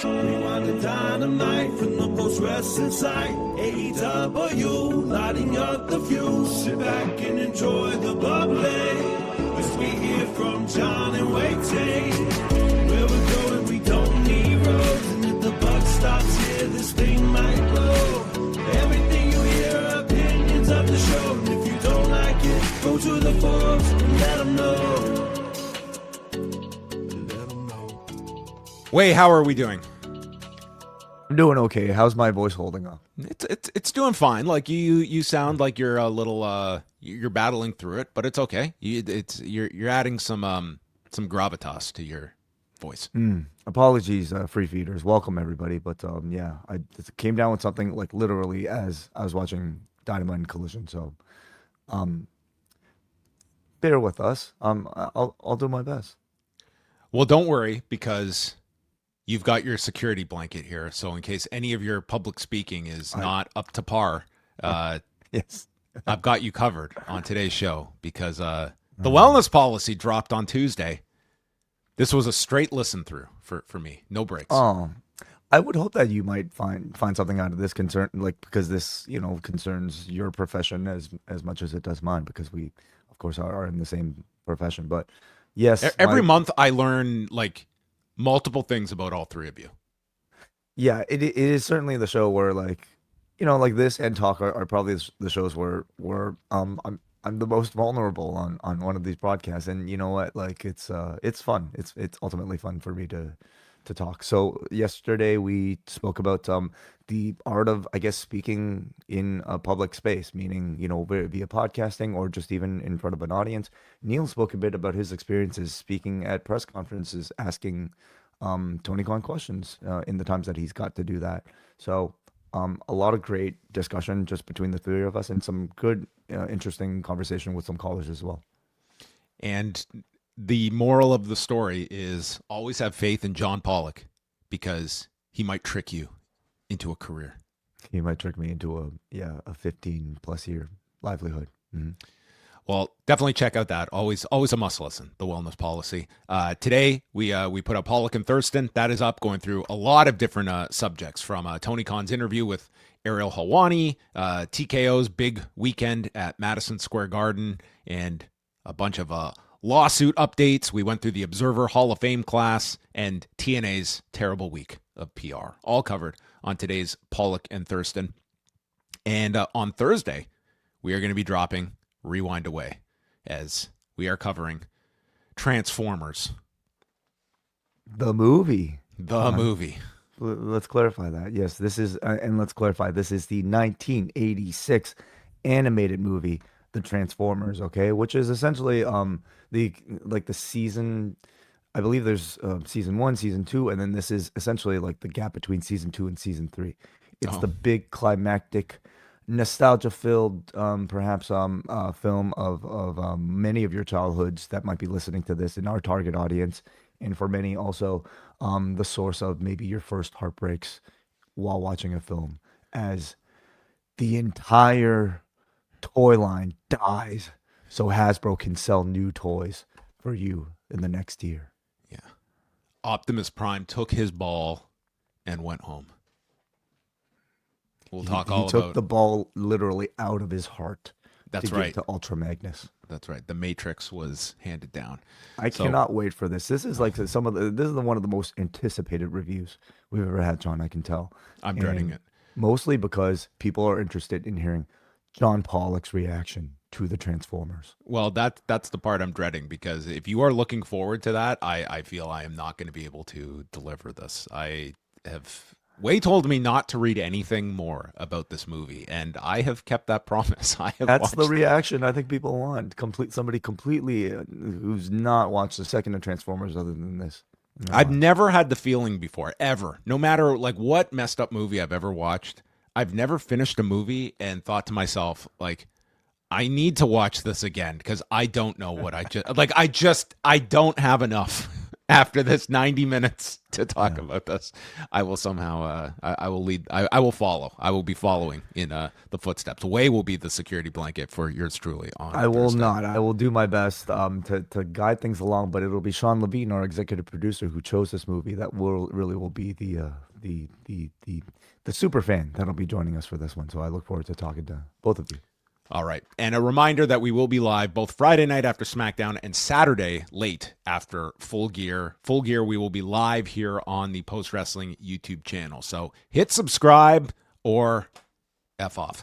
Rewind-A-Dynamite from the post wrestling site. AEW, lighting up the fuse. Sit back and enjoy the bubbly as we hear from John and Wai Ting. Where we're going, we don't need roads, and if the buck stops here, this thing might blow. Everything you hear are opinions of the show, and if you don't like it, go to the forums and let them know. Wai, how are we doing? I'm doing okay. How's my voice holding up? It's doing fine. Like you sound like you're a little you're battling through it, but it's okay. You're adding some gravitas to your voice. Apologies, free feeders. Welcome everybody. But yeah, I came down with something like literally as I was watching Dynamite and Collision. So bear with us. I'll do my best. Well, don't worry, because you've got your security blanket here. So in case any of your public speaking is not up to par, yes, I've got you covered on today's show, because the wellness policy dropped on Tuesday. This was a straight listen through for me. No breaks. Oh, I would hope that you might find something out of this concern, like, because this, concerns your profession as much as it does mine, because we, of course, are in the same profession. But yes, every month I learn like multiple things about all three of you. Yeah, it is certainly the show where, like, like this and talk are probably the shows where I'm the most vulnerable on one of these podcasts, and you know what, like, it's fun. It's ultimately fun for me to talk. So yesterday we spoke about the art of, I guess, speaking in a public space, meaning via podcasting or just even in front of an audience. Neil spoke a bit about his experiences speaking at press conferences, asking Tony Khan questions in the times that he's got to do that. So a lot of great discussion just between the three of us, and some good, interesting conversation with some callers as well. And the moral of the story is always have faith in John Pollock, because he might trick you into a career. He might trick me into a 15+ year livelihood. Mm-hmm. Well, definitely check out that. Always a must listen, the wellness policy. Today, we put up Pollock and Thurston. That is up, going through a lot of different subjects, from Tony Khan's interview with Ariel Helwani, TKO's big weekend at Madison Square Garden, and a bunch of lawsuit updates. We went through the Observer Hall of Fame class and TNA's terrible week of PR. All covered on today's Pollock and Thurston. And on Thursday, we are going to be dropping Rewind-A-Wai, as we are covering Transformers. The movie. Movie. Let's clarify that. Yes, this is, and let's clarify, this is the 1986 animated movie, The Transformers, okay? Which is essentially the season, I believe there's season 1, season 2, and then this is essentially like the gap between season 2 and season 3. It's the big climactic, nostalgia-filled, perhaps film of many of your childhoods that might be listening to this in our target audience, and for many also the source of maybe your first heartbreaks while watching a film, as the entire toy line dies so Hasbro can sell new toys for you in the next year. Yeah. Optimus Prime took his ball and went home. We'll talk all about... He took the ball literally out of his heart. That's to right. Give to Ultra Magnus. That's right. The Matrix was handed down. I cannot wait for this. This is like this is one of the most anticipated reviews we've ever had, John. I can tell. I'm dreading it. Mostly because people are interested in hearing John Pollock's reaction to the Transformers. Well, that's the part I'm dreading, because if you are looking forward to that, I feel I am not going to be able to deliver this. Wai told me not to read anything more about this movie, and I have kept that promise. That's the reaction I think people want. Somebody completely who's not watched the second of Transformers other than this. No. I've never had the feeling before, ever. No matter like what messed up movie I've ever watched, I've never finished a movie and thought to myself, like, I need to watch this again, because I don't know what I don't have enough after this 90 minutes to talk about this. I will somehow, I will lead, I will follow. I will be following in the footsteps. Wai will be the security blanket for yours truly on I will Thursday. not. I will do my best to guide things along, but it'll be Sean Levine, our executive producer, who chose this movie. That will be the super fan that'll be joining us for this one. So I look forward to talking to both of you. All right. And a reminder that we will be live both Friday night after SmackDown and Saturday late after Full Gear. Full Gear, we will be live here on the Post Wrestling YouTube channel. So hit subscribe or F off.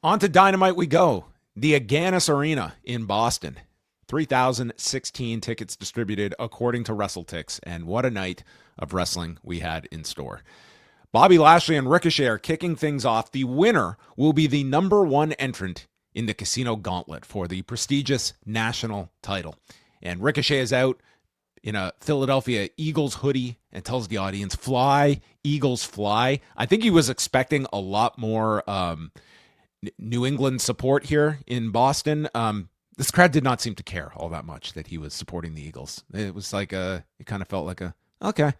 On to Dynamite we go. The Agganis Arena in Boston. 3,016 tickets distributed according to WrestleTix. And what a night of wrestling we had in store. Bobby Lashley and Ricochet are kicking things off. The winner will be the number one entrant in the Casino Gauntlet for the prestigious national title. And Ricochet is out in a Philadelphia Eagles hoodie and tells the audience, "Fly, Eagles, fly." I think he was expecting a lot more New England support here in Boston. This crowd did not seem to care all that much that he was supporting the Eagles. It was like it kind of felt like okay.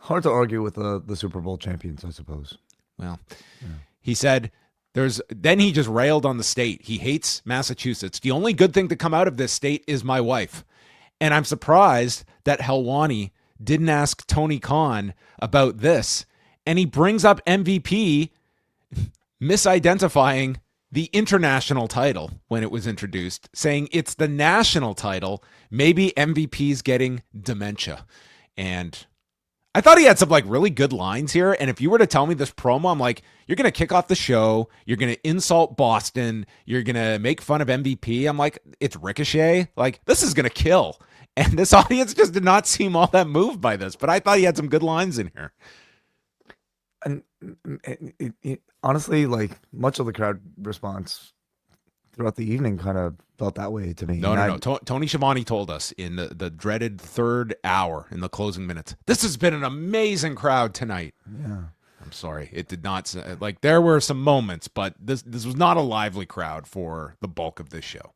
Hard to argue with the Super Bowl champions, I suppose. Well, he said then he just railed on the state. He hates Massachusetts. The only good thing to come out of this state is my wife. And I'm surprised that Helwani didn't ask Tony Khan about this. And he brings up MVP misidentifying the international title when it was introduced, saying it's the national title. Maybe MVP's getting dementia. And I thought he had some like really good lines here. And if you were to tell me this promo, I'm like, you're going to kick off the show. You're going to insult Boston. You're going to make fun of MVP. I'm like, it's Ricochet. Like, this is going to kill. And this audience just did not seem all that moved by this. But I thought he had some good lines in here. And honestly, like much of the crowd response throughout the evening kind of felt that way to me. No. Tony Schiavone told us in the dreaded third hour in the closing minutes, this has been an amazing crowd tonight. Yeah. I'm sorry. It did not, like, there were some moments, but this was not a lively crowd for the bulk of this show.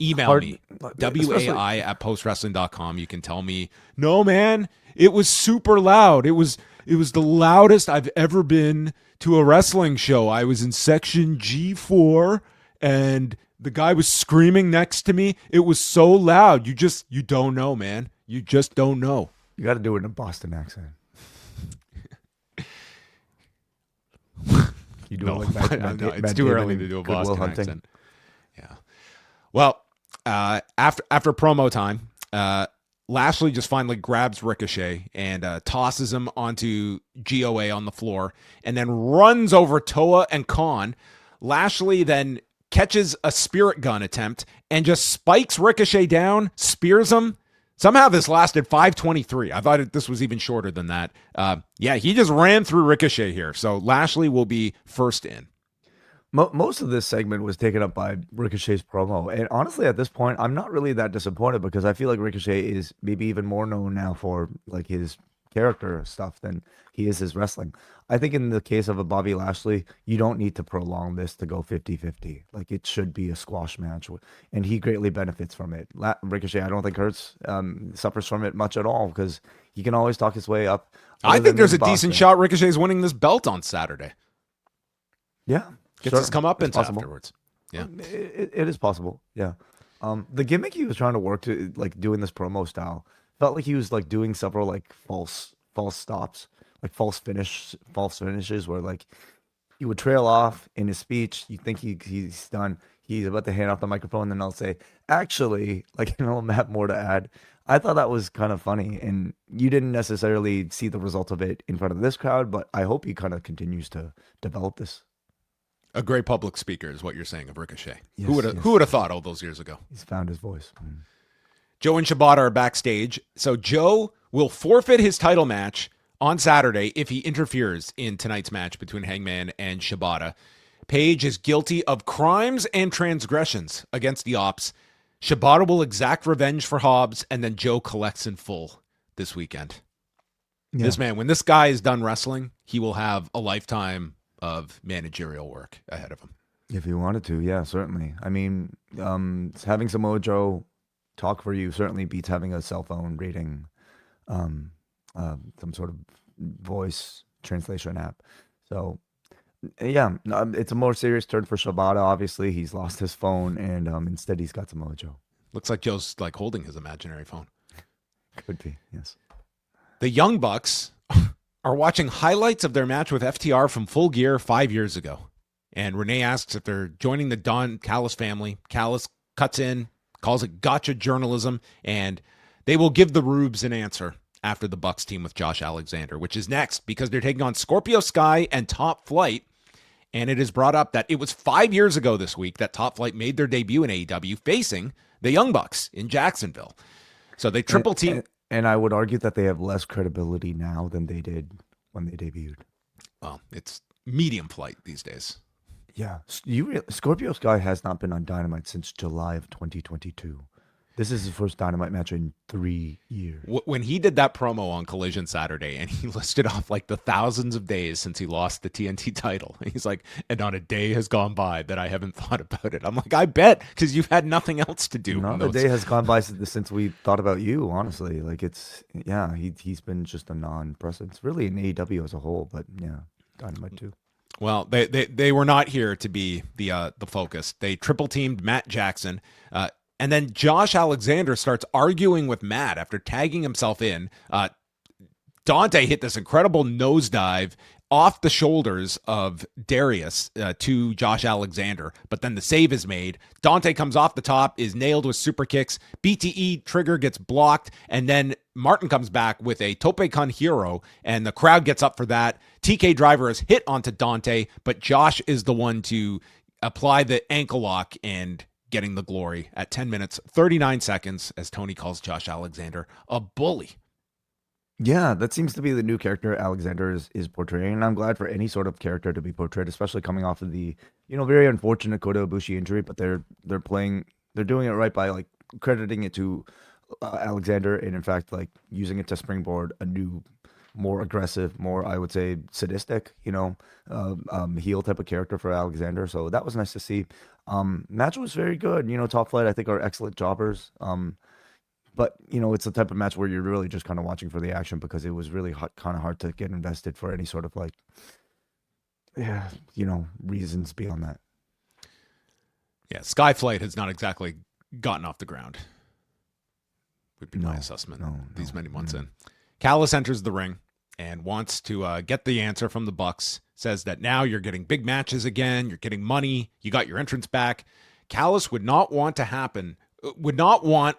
Email me, wai@postwrestling.com. You can tell me, no, man, it was super loud. It was the loudest I've ever been to a wrestling show. I was in section G4 and the guy was screaming next to me. It was so loud. You don't know, man. You just don't know. You got to do it in a Boston accent. You do no, it like no, it's too early to do a Boston accent. Yeah. Well, after promo time, Lashley just finally grabs Ricochet and tosses him onto GOA on the floor and then runs over Toa and Khan. Lashley then catches a spirit gun attempt and just spikes Ricochet down, spears him. Somehow this lasted 5:23. I thought this was even shorter than that. He just ran through Ricochet here. So Lashley will be first in. Most of this segment was taken up by Ricochet's promo. And honestly, at this point, I'm not really that disappointed because I feel like Ricochet is maybe even more known now for like his character stuff than he is his wrestling. I think in the case of a Bobby Lashley, you don't need to prolong this to go 50-50. Like it should be a squash match. And he greatly benefits from it. Ricochet, I don't think suffers from it much at all because he can always talk his way up. I think there's a decent shot Ricochet's winning this belt on Saturday. Yeah. Gets his comeuppance afterwards. Yeah, it is possible. Yeah, the gimmick he was trying to work to like doing this promo style felt like he was like doing several like false stops, like false finishes where like he would trail off in his speech. You think he's done. He's about to hand off the microphone, then I'll say, actually, like Matt, more to add. I thought that was kind of funny, and you didn't necessarily see the result of it in front of this crowd, but I hope he kind of continues to develop this. A great public speaker is what you're saying of Ricochet. Yes, Who would have thought all those years ago? He's found his voice. Joe and Shibata are backstage. So Joe will forfeit his title match on Saturday if he interferes in tonight's match between Hangman and Shibata. Paige is guilty of crimes and transgressions against the Ops. Shibata will exact revenge for Hobbs, and then Joe collects in full this weekend. Yeah. This man, when this guy is done wrestling, he will have a lifetime of managerial work ahead of him. If he wanted to, yeah, certainly. I mean, having some mojo Talk for You certainly beats having a cell phone reading some sort of voice translation app. So yeah, it's a more serious turn for Shibata. Obviously, he's lost his phone, and instead he's got Samoa Joe. Looks like Joe's like holding his imaginary phone. Could be, yes. The Young Bucks are watching highlights of their match with FTR from Full Gear 5 years ago. And Renee asks if they're joining the Don Callis family. Callis cuts in, calls it gotcha journalism, and they will give the Rubes an answer after the Bucks team with Josh Alexander, which is next because they're taking on Scorpio Sky and Top Flight. And it is brought up that it was 5 years ago this week that Top Flight made their debut in AEW facing the Young Bucks in Jacksonville. So they triple team. And I would argue that they have less credibility now than they did when they debuted. Well, it's medium flight these days. Yeah. Scorpio Sky has not been on Dynamite since July of 2022. This is his first Dynamite match in 3 years. When he did that promo on Collision Saturday and he listed off like the thousands of days since he lost the TNT title, he's like, and not a day has gone by that I haven't thought about it. I'm like, I bet, because you've had nothing else to do. Not a day has gone by since we thought about you, honestly. Like he's been just a non-presence, really in AEW as a whole, but yeah, Dynamite too. Well, they were not here to be the focus. They triple teamed Matt Jackson. And then Josh Alexander starts arguing with Matt after tagging himself in. Dante hit this incredible nosedive off the shoulders of Darius to Josh Alexander, but then the save is made. Dante comes off the top, is nailed with super kicks. BTE trigger gets blocked, and then Martin comes back with a Tope Con Hero, and the crowd gets up for that. TK Driver is hit onto Dante, but Josh is the one to apply the ankle lock and getting the glory at 10 minutes, 39 seconds, as Tony calls Josh Alexander a bully. Yeah, that seems to be the new character Alexander is portraying, and I'm glad for any sort of character to be portrayed, especially coming off of the, very unfortunate Kota Ibushi injury, but they're doing it right by like crediting it to Alexander, and in fact like using it to springboard a new, more aggressive, more, I would say, sadistic, heel type of character for Alexander. So that was nice to see. Match was very good. Top Flight, I think, are excellent jobbers. But, it's the type of match where you're really just kind of watching for the action because it was really kind of hard to get invested for any sort of like, reasons beyond that. Yeah, Skyflight has not exactly gotten off the ground, would be my assessment these many months in. Callis enters the ring and wants to get the answer from the Bucks, says that now you're getting big matches again, you're getting money, you got your entrance back. Callis would not want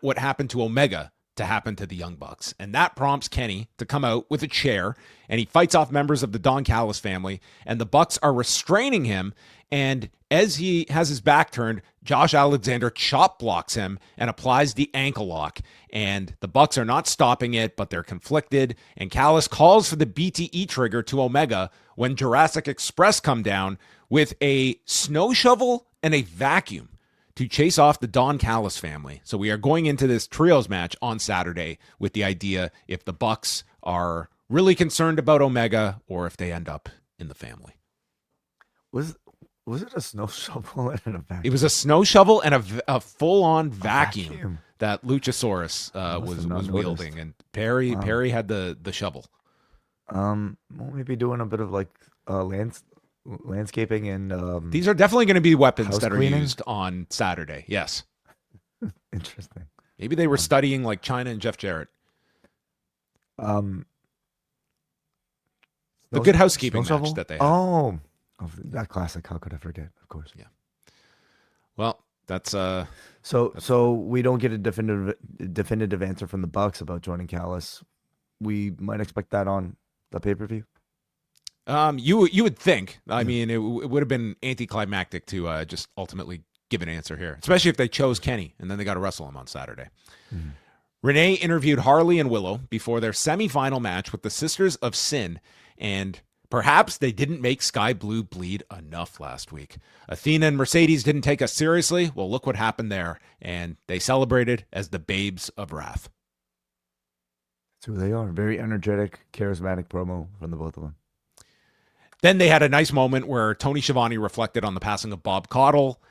what happened to Omega to happen to the Young Bucks. And that prompts Kenny to come out with a chair, and he fights off members of the Don Callis family, and the Bucks are restraining him. And as he has his back turned, Josh Alexander chop blocks him and applies the ankle lock. And the Bucks are not stopping it, but they're conflicted. And Callis calls for the BTE trigger to Omega when Jurassic Express come down with a snow shovel and a vacuum to chase off the Don Callis family. So we are going into this trios match on Saturday with the idea if the Bucks are really concerned about Omega or if they end up in the family. Was it a snow shovel and a vacuum? It was a snow shovel and a full-on vacuum that Luchasaurus was wielding, and Perry had the shovel. We'll maybe doing a bit of like landscaping and these are definitely going to be weapons that cleaning? are used on Saturday. Yes. Interesting. Maybe they were studying like China and Jeff Jarrett. The Good Housekeeping match that they had. Oh, that classic. How could I forget? Of course. Yeah. Well, that's So we don't get a definitive answer from the Bucks about joining Callis. We might expect that on the pay-per-view. You would think. I mean, it would have been anticlimactic to just ultimately give an answer here, especially if they chose Kenny and then they got to wrestle him on Saturday. Mm-hmm. Renee interviewed Harley and Willow before their semifinal match with the Sisters of Sin, and perhaps they didn't make Sky Blue bleed enough last week. Athena and Mercedes didn't take us seriously. Well, look what happened there, and they celebrated as the Babes of Wrath. That's who they are. Very energetic, charismatic promo from the both of them. Then they had a nice moment where Tony Schiavone reflected on the passing of Bob Caudle.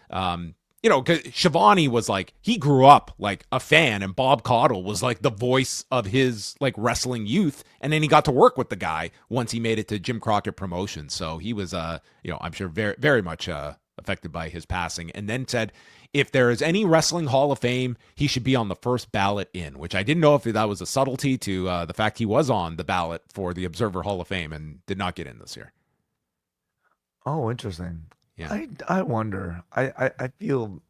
you know, 'cause Shivani was like, he grew up like a fan, and Bob Caudle was like the voice of his like wrestling youth. And then he got to work with the guy once he made it to Jim Crockett Promotions. So he was, you know, I'm sure very, very much affected by his passing. And then said, if there is any wrestling Hall of Fame, he should be on the first ballot in, which I didn't know if that was a subtlety to the fact he was on the ballot for the Observer Hall of Fame and did not get in this year. Oh, interesting. Yeah. I wonder. I feel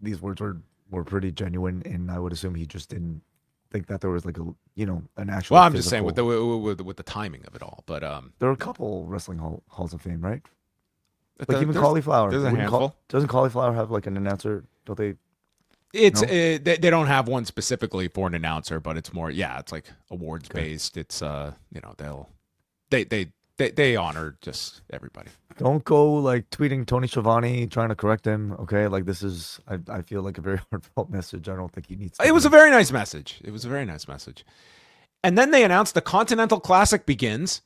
these words were pretty genuine, and I would assume he just didn't think that there was like an actual. Well, I'm just saying with the timing of it all, but there are a couple wrestling halls of fame, right? Like even Cauliflower. There's a handful. Doesn't Cauliflower have like an announcer? Don't they? It's No? they don't have one specifically for an announcer, but it's more it's like awards based. It's they honor just everybody. Don't go like tweeting Tony Schiavone trying to correct him. Okay, like this is I feel like a very heartfelt message. I don't think he needs to. It was a very nice message. And then they announced the Continental Classic begins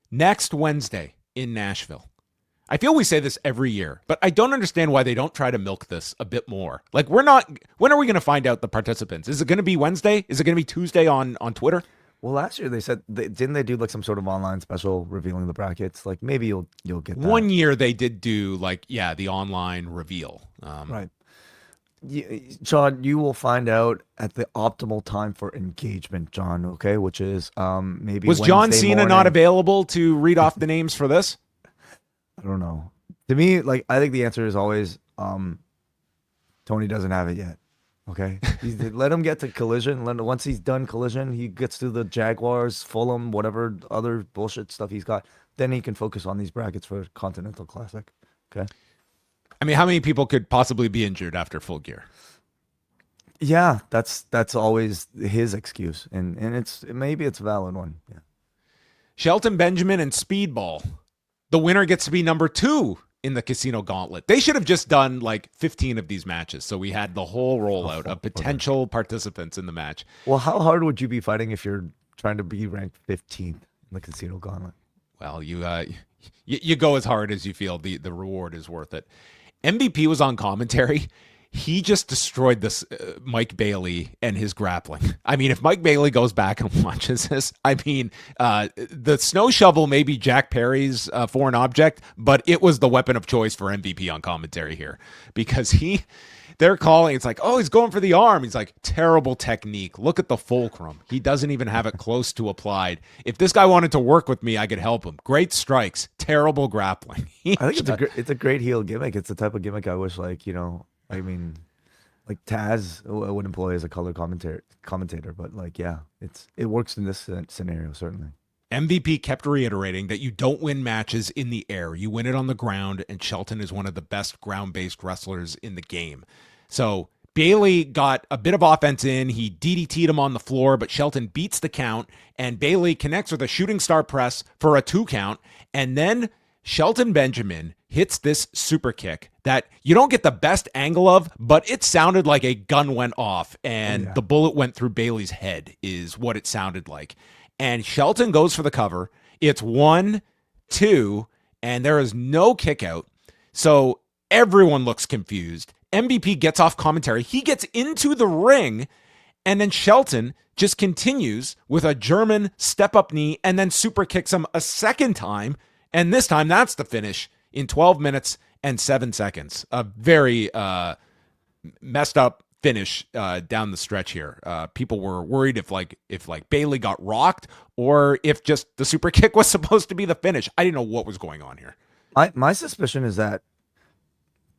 next Wednesday in Nashville. I feel we say this every year, but I don't understand why they don't try to milk this a bit more. Like when are we going to find out the participants? Is it going to be Wednesday? Is it going to be Tuesday on Twitter? Well, last year they said didn't they do like some sort of online special revealing the brackets? Like maybe you'll get that. One year they did do the online reveal. Right. John, you will find out at the optimal time for engagement, John, okay? Which is maybe Was John Wednesday Cena morning. not available to read off the names for this? I don't know. To me, like I think the answer is always Tony doesn't have it yet. Okay, let him get to Collision. Once he's done Collision, he gets to the Jaguars, Fulham, whatever other bullshit stuff he's got. Then he can focus on these brackets for Continental Classic. Okay. I mean, how many people could possibly be injured after Full Gear? Yeah, that's always his excuse, and maybe it's a valid one. Yeah. Shelton Benjamin and Speedball. The winner gets to be number 2 in the Casino Gauntlet. They should have just done like 15 of these matches, so we had the whole rollout of potential participants in the match. Well, how hard would you be fighting if you're trying to be ranked 15th in the Casino Gauntlet? Well, you go as hard as you feel the reward is worth it. MVP was on commentary. He just destroyed this Mike Bailey and his grappling. I mean, if Mike Bailey goes back and watches this, I mean, the snow shovel may be Jack Perry's foreign object, but it was the weapon of choice for MVP on commentary here because they're calling. It's like, oh, he's going for the arm. He's like, terrible technique. Look at the fulcrum. He doesn't even have it close to applied. If this guy wanted to work with me, I could help him. Great strikes. Terrible grappling. I think it's a great heel gimmick. It's the type of gimmick I wish, like, I mean, like Taz would employ as a color commentator, but like, yeah, it works in this scenario, certainly. MVP kept reiterating that you don't win matches in the air. You win it on the ground, and Shelton is one of the best ground-based wrestlers in the game. So Bailey got a bit of offense in. He DDT'd him on the floor, but Shelton beats the count, and Bailey connects with a shooting star press for a 2 count, and then Shelton Benjamin hits this super kick that you don't get the best angle of, but it sounded like a gun went off and the bullet went through Bailey's head is what it sounded like. And Shelton goes for the cover. It's 1, 2, and there is no kick out. So everyone looks confused. MVP gets off commentary. He gets into the ring, and then Shelton just continues with a German step-up knee and then super kicks him a second time. And this time, that's the finish in 12 minutes and 7 seconds. A very messed up finish down the stretch here. People were worried if Bailey got rocked or if just the super kick was supposed to be the finish. I didn't know what was going on here. My suspicion is that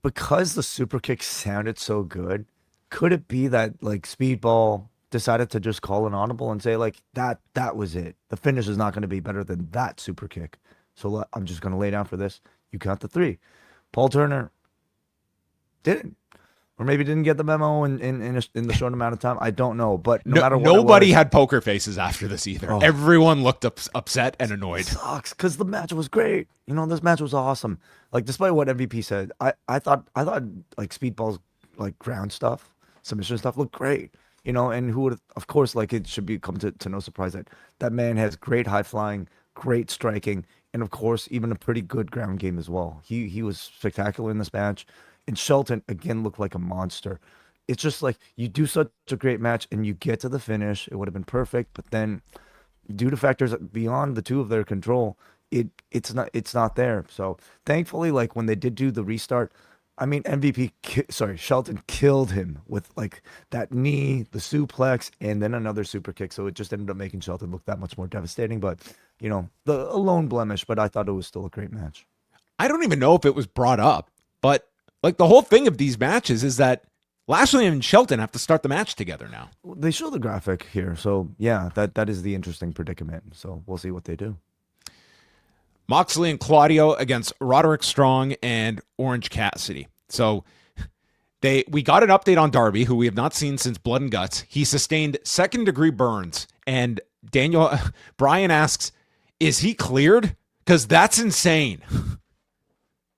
because the super kick sounded so good, could it be that like Speedball decided to just call an audible and say like that was it? The finish is not going to be better than that super kick. So I'm just going to lay down for this. You count the 3. Paul Turner didn't. Or maybe didn't get the memo in the short amount of time. I don't know. But no matter what, nobody had poker faces after this either. Oh. Everyone looked upset and annoyed. It sucks because the match was great. This match was awesome. Like despite what MVP said, I thought like Speedball's like ground stuff, submission stuff looked great. And who would, of course, like it should come to no surprise that man has great high flying, great striking, and of course even a pretty good ground game as well. He was spectacular in this match. and Shelton again looked like a monster. It's just like you do such a great match and you get to the finish. It would have been perfect, but then due to factors beyond the two of their control, it's not there. So thankfully, like when they did do the restart, I mean Shelton killed him with like that knee, the suplex, and then another super kick. So it just ended up making Shelton look that much more devastating. But a lone blemish. But I thought it was still a great match. I don't even know if it was brought up, but like the whole thing of these matches is that Lashley and Shelton have to start the match together now. They show the graphic here, so yeah, that is the interesting predicament. So we'll see what they do. Moxley and against Roderick Strong and Orange Cassidy. So we got an update on Darby, who we have not seen since Blood and Guts. He sustained second-degree burns, and Brian asks, is he cleared? Because that's insane.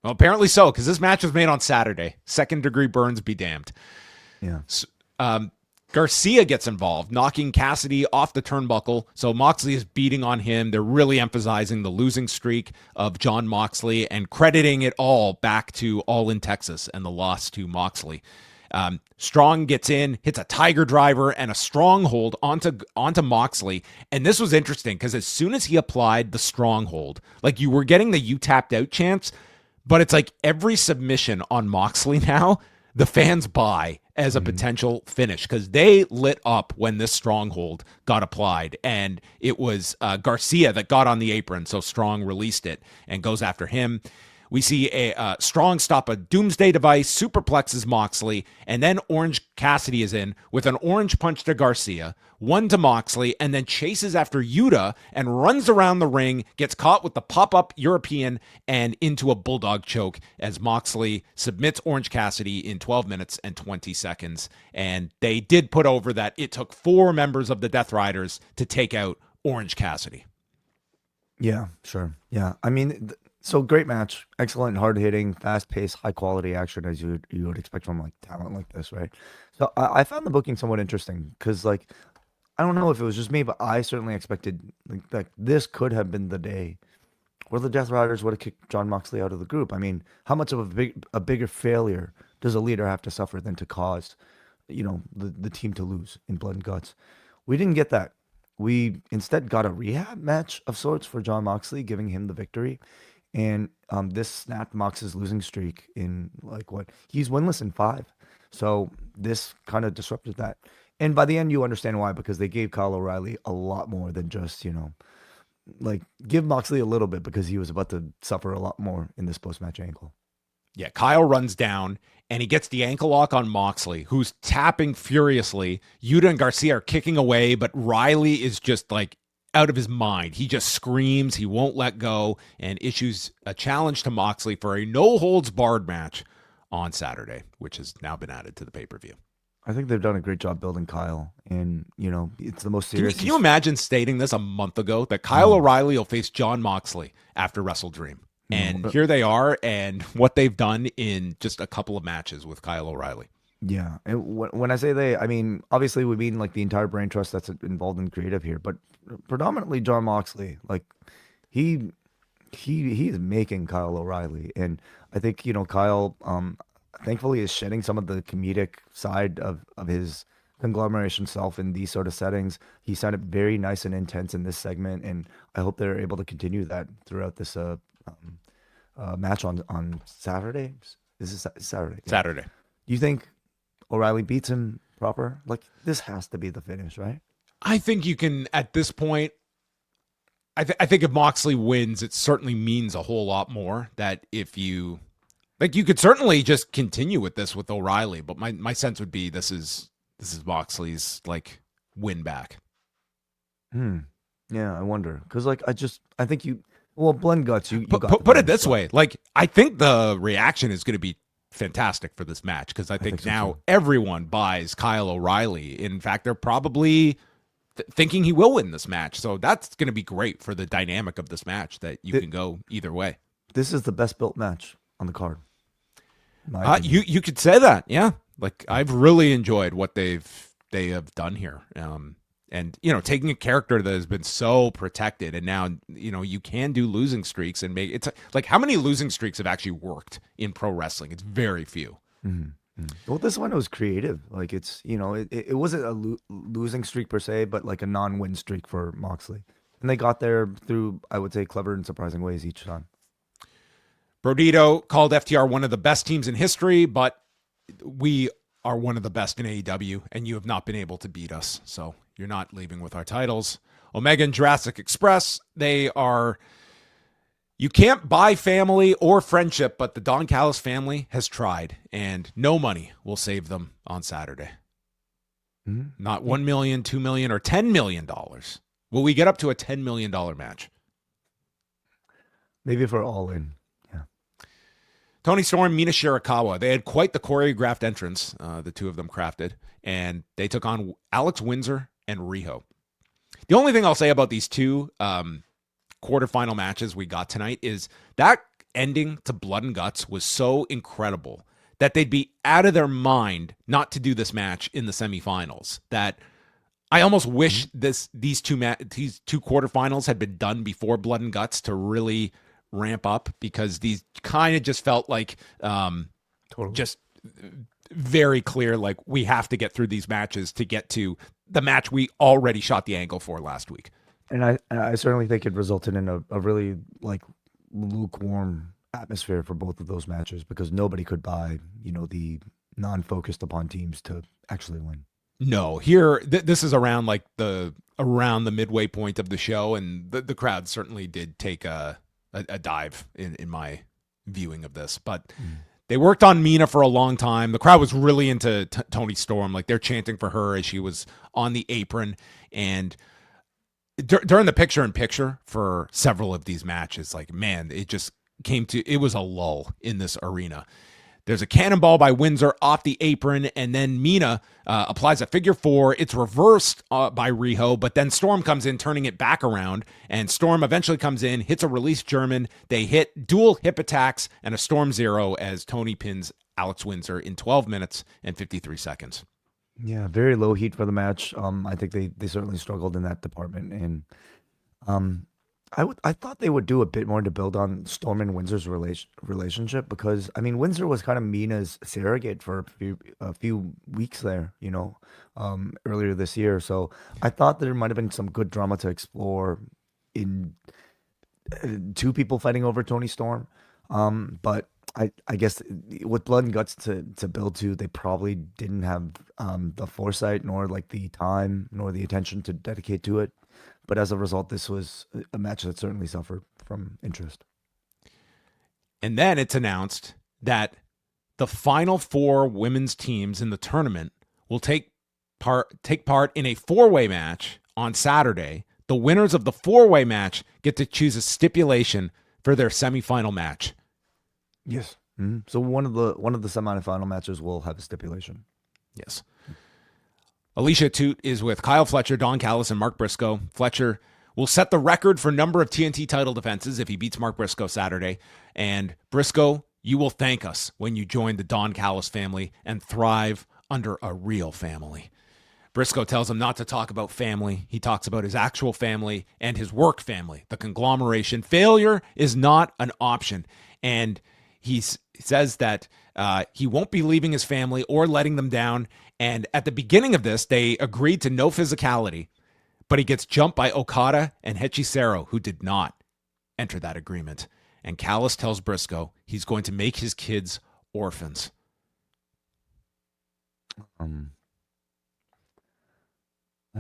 Well, apparently so, because this match was made on Saturday. Second-degree burns be damned. Yeah. Garcia gets involved, knocking Cassidy off the turnbuckle. So Moxley is beating on him. They're really emphasizing the losing streak of John Moxley and crediting it all back to All in Texas and the loss to Moxley. Strong gets in, hits a Tiger Driver and a stronghold onto Moxley. And this was interesting because as soon as he applied the stronghold, like you were getting the "you tapped out" chants, but it's like every submission on Moxley now, the fans buy as a potential finish because they lit up when this stronghold got applied, and it was Garcia that got on the apron, so Strong released it and goes after him. We see a Strong stop a Doomsday Device, superplexes Moxley, and then Orange Cassidy is in with an orange punch to Garcia, one to Moxley, and then chases after Yuta and runs around the ring, gets caught with the pop-up European and into a bulldog choke as Moxley submits Orange Cassidy in 12 minutes and 20 seconds. And they did put over that it took 4 members of the Death Riders to take out Orange Cassidy. Yeah, sure. Yeah, I mean, so great match, excellent, hard-hitting, fast-paced, high-quality action as you would expect from like talent like this, right? So I found the booking somewhat interesting because like I don't know if it was just me, but I certainly expected like this could have been the day where the Death Riders would have kicked John Moxley out of the group. I mean, how much of a bigger failure does a leader have to suffer than to cause, the team to lose in Blood and Guts? We didn't get that. We instead got a rehab match of sorts for John Moxley, giving him the victory. And this snapped Mox's losing streak in he's winless in 5. So this kind of disrupted that. And by the end, you understand why, because they gave Kyle O'Reilly a lot more than just, give Moxley a little bit because he was about to suffer a lot more in this post-match angle. Yeah, Kyle runs down and he gets the ankle lock on Moxley, who's tapping furiously. Yuta and Garcia are kicking away, but Riley is just out of his mind. He just screams, he won't let go, and issues a challenge to Moxley for a no-holds-barred match on Saturday, which has now been added to the pay-per-view. I think they've done a great job building Kyle, and it's the most serious. Can you imagine stating this a month ago that Kyle O'Reilly will face John Moxley after Wrestle Dream? And here they are, and what they've done in just a couple of matches with Kyle O'Reilly. Yeah, and when I say they, I mean obviously we mean the entire brain trust that's involved in creative here, but predominantly John Moxley. He is making Kyle O'Reilly, and I think Kyle thankfully is shedding some of the comedic side of his conglomeration self in these sort of settings. He sounded very nice and intense in this segment, and I hope they're able to continue that throughout this match on Saturday. This is Saturday. Saturday. Do you think O'Reilly beats him proper? This has to be the finish, right? I think you can, at this point, I think if Moxley wins, it certainly means a whole lot more. That if you could certainly just continue with this with O'Reilly, but my sense would be this is Moxley's win back. Yeah, I wonder because I think Blend Guts. You put it this way. I think the reaction is going to be fantastic for this match because I think now so everyone buys Kyle O'Reilly. In fact, they're probably thinking he will win this match. So that's going to be great for the dynamic of this match that you can go either way. This is the best built match on the card. You could say that. Yeah. I've really enjoyed what they have done here. And, taking a character that has been so protected and now, you can do losing streaks and make it's like how many losing streaks have actually worked in pro wrestling? It's very few. Well, this one was creative. Like it wasn't a losing streak per se, but like a non-win streak for Moxley. And they got there through, I would say, clever and surprising ways each time. Brodito called FTR one of the best teams in history, but we are one of the best in AEW, and you have not been able to beat us. So you're not leaving with our titles. Omega and Jurassic Express, you can't buy family or friendship, but the Don Callis family has tried, and no money will save them on Saturday. Not $1 million, $2 million, or $10 million. Will we get up to a $10 million match? Maybe if we're all in. Yeah. Tony Storm, Mina Shirakawa. They had quite the choreographed entrance, the two of them crafted, and they took on Alex Windsor and Riho. The only thing I'll say about these two quarterfinal matches we got tonight is that ending to Blood and Guts was so incredible that they'd be out of their mind not to do this match in the semifinals. That I almost wish these two quarterfinals had been done before Blood and Guts to really ramp up, because these kind of just felt like just very clear, like we have to get through these matches to get to the match we already shot the angle for last week. And I certainly think it resulted in a really like lukewarm atmosphere for both of those matches, because nobody could buy, the non-focused upon teams to actually win. No, here this is around like around the midway point of the show, and the crowd certainly did take a dive in my viewing of this. But they worked on Mina for a long time. The crowd was really into Toni Storm, like they're chanting for her as she was on the apron, and during the picture-in-picture for several of these matches, like man, it was a lull in this arena. There's a cannonball by Windsor off the apron, and then Mina applies a figure four. It's reversed by Riho, but then Storm comes in, turning it back around, and Storm eventually comes in, hits a release German. They hit dual hip attacks and a Storm Zero as Tony pins Alex Windsor in 12 minutes and 53 seconds. Yeah, very low heat for the match. I think they certainly struggled in that department, and I thought they would do a bit more to build on Storm and Windsor's relationship, because I mean Windsor was kind of Mina's surrogate for a few weeks there, earlier this year. So I thought there might have been some good drama to explore in two people fighting over Toni Storm. But I guess with Blood and Guts to build to, they probably didn't have the foresight, nor like the time, nor the attention to dedicate to it. But as a result, this was a match that certainly suffered from interest. And then it's announced that the final four women's teams in the tournament will take part in a four-way match on Saturday. The winners of the four-way match get to choose a stipulation for their semifinal match. Yes. Mm-hmm. So one of the semifinal matches will have a stipulation. Yes. Alicia Toot is with Kyle Fletcher, Don Callis, and Mark Briscoe. Fletcher will set the record for number of TNT title defenses if he beats Mark Briscoe Saturday. And Briscoe, you will thank us when you join the Don Callis family and thrive under a real family. Briscoe tells him not to talk about family. He talks about his actual family and his work family, the conglomeration. Failure is not an option. And he says that he won't be leaving his family or letting them down. And at the beginning of this, they agreed to no physicality, but he gets jumped by Okada and Hechicero, who did not enter that agreement. And Callis tells Briscoe he's going to make his kids orphans. I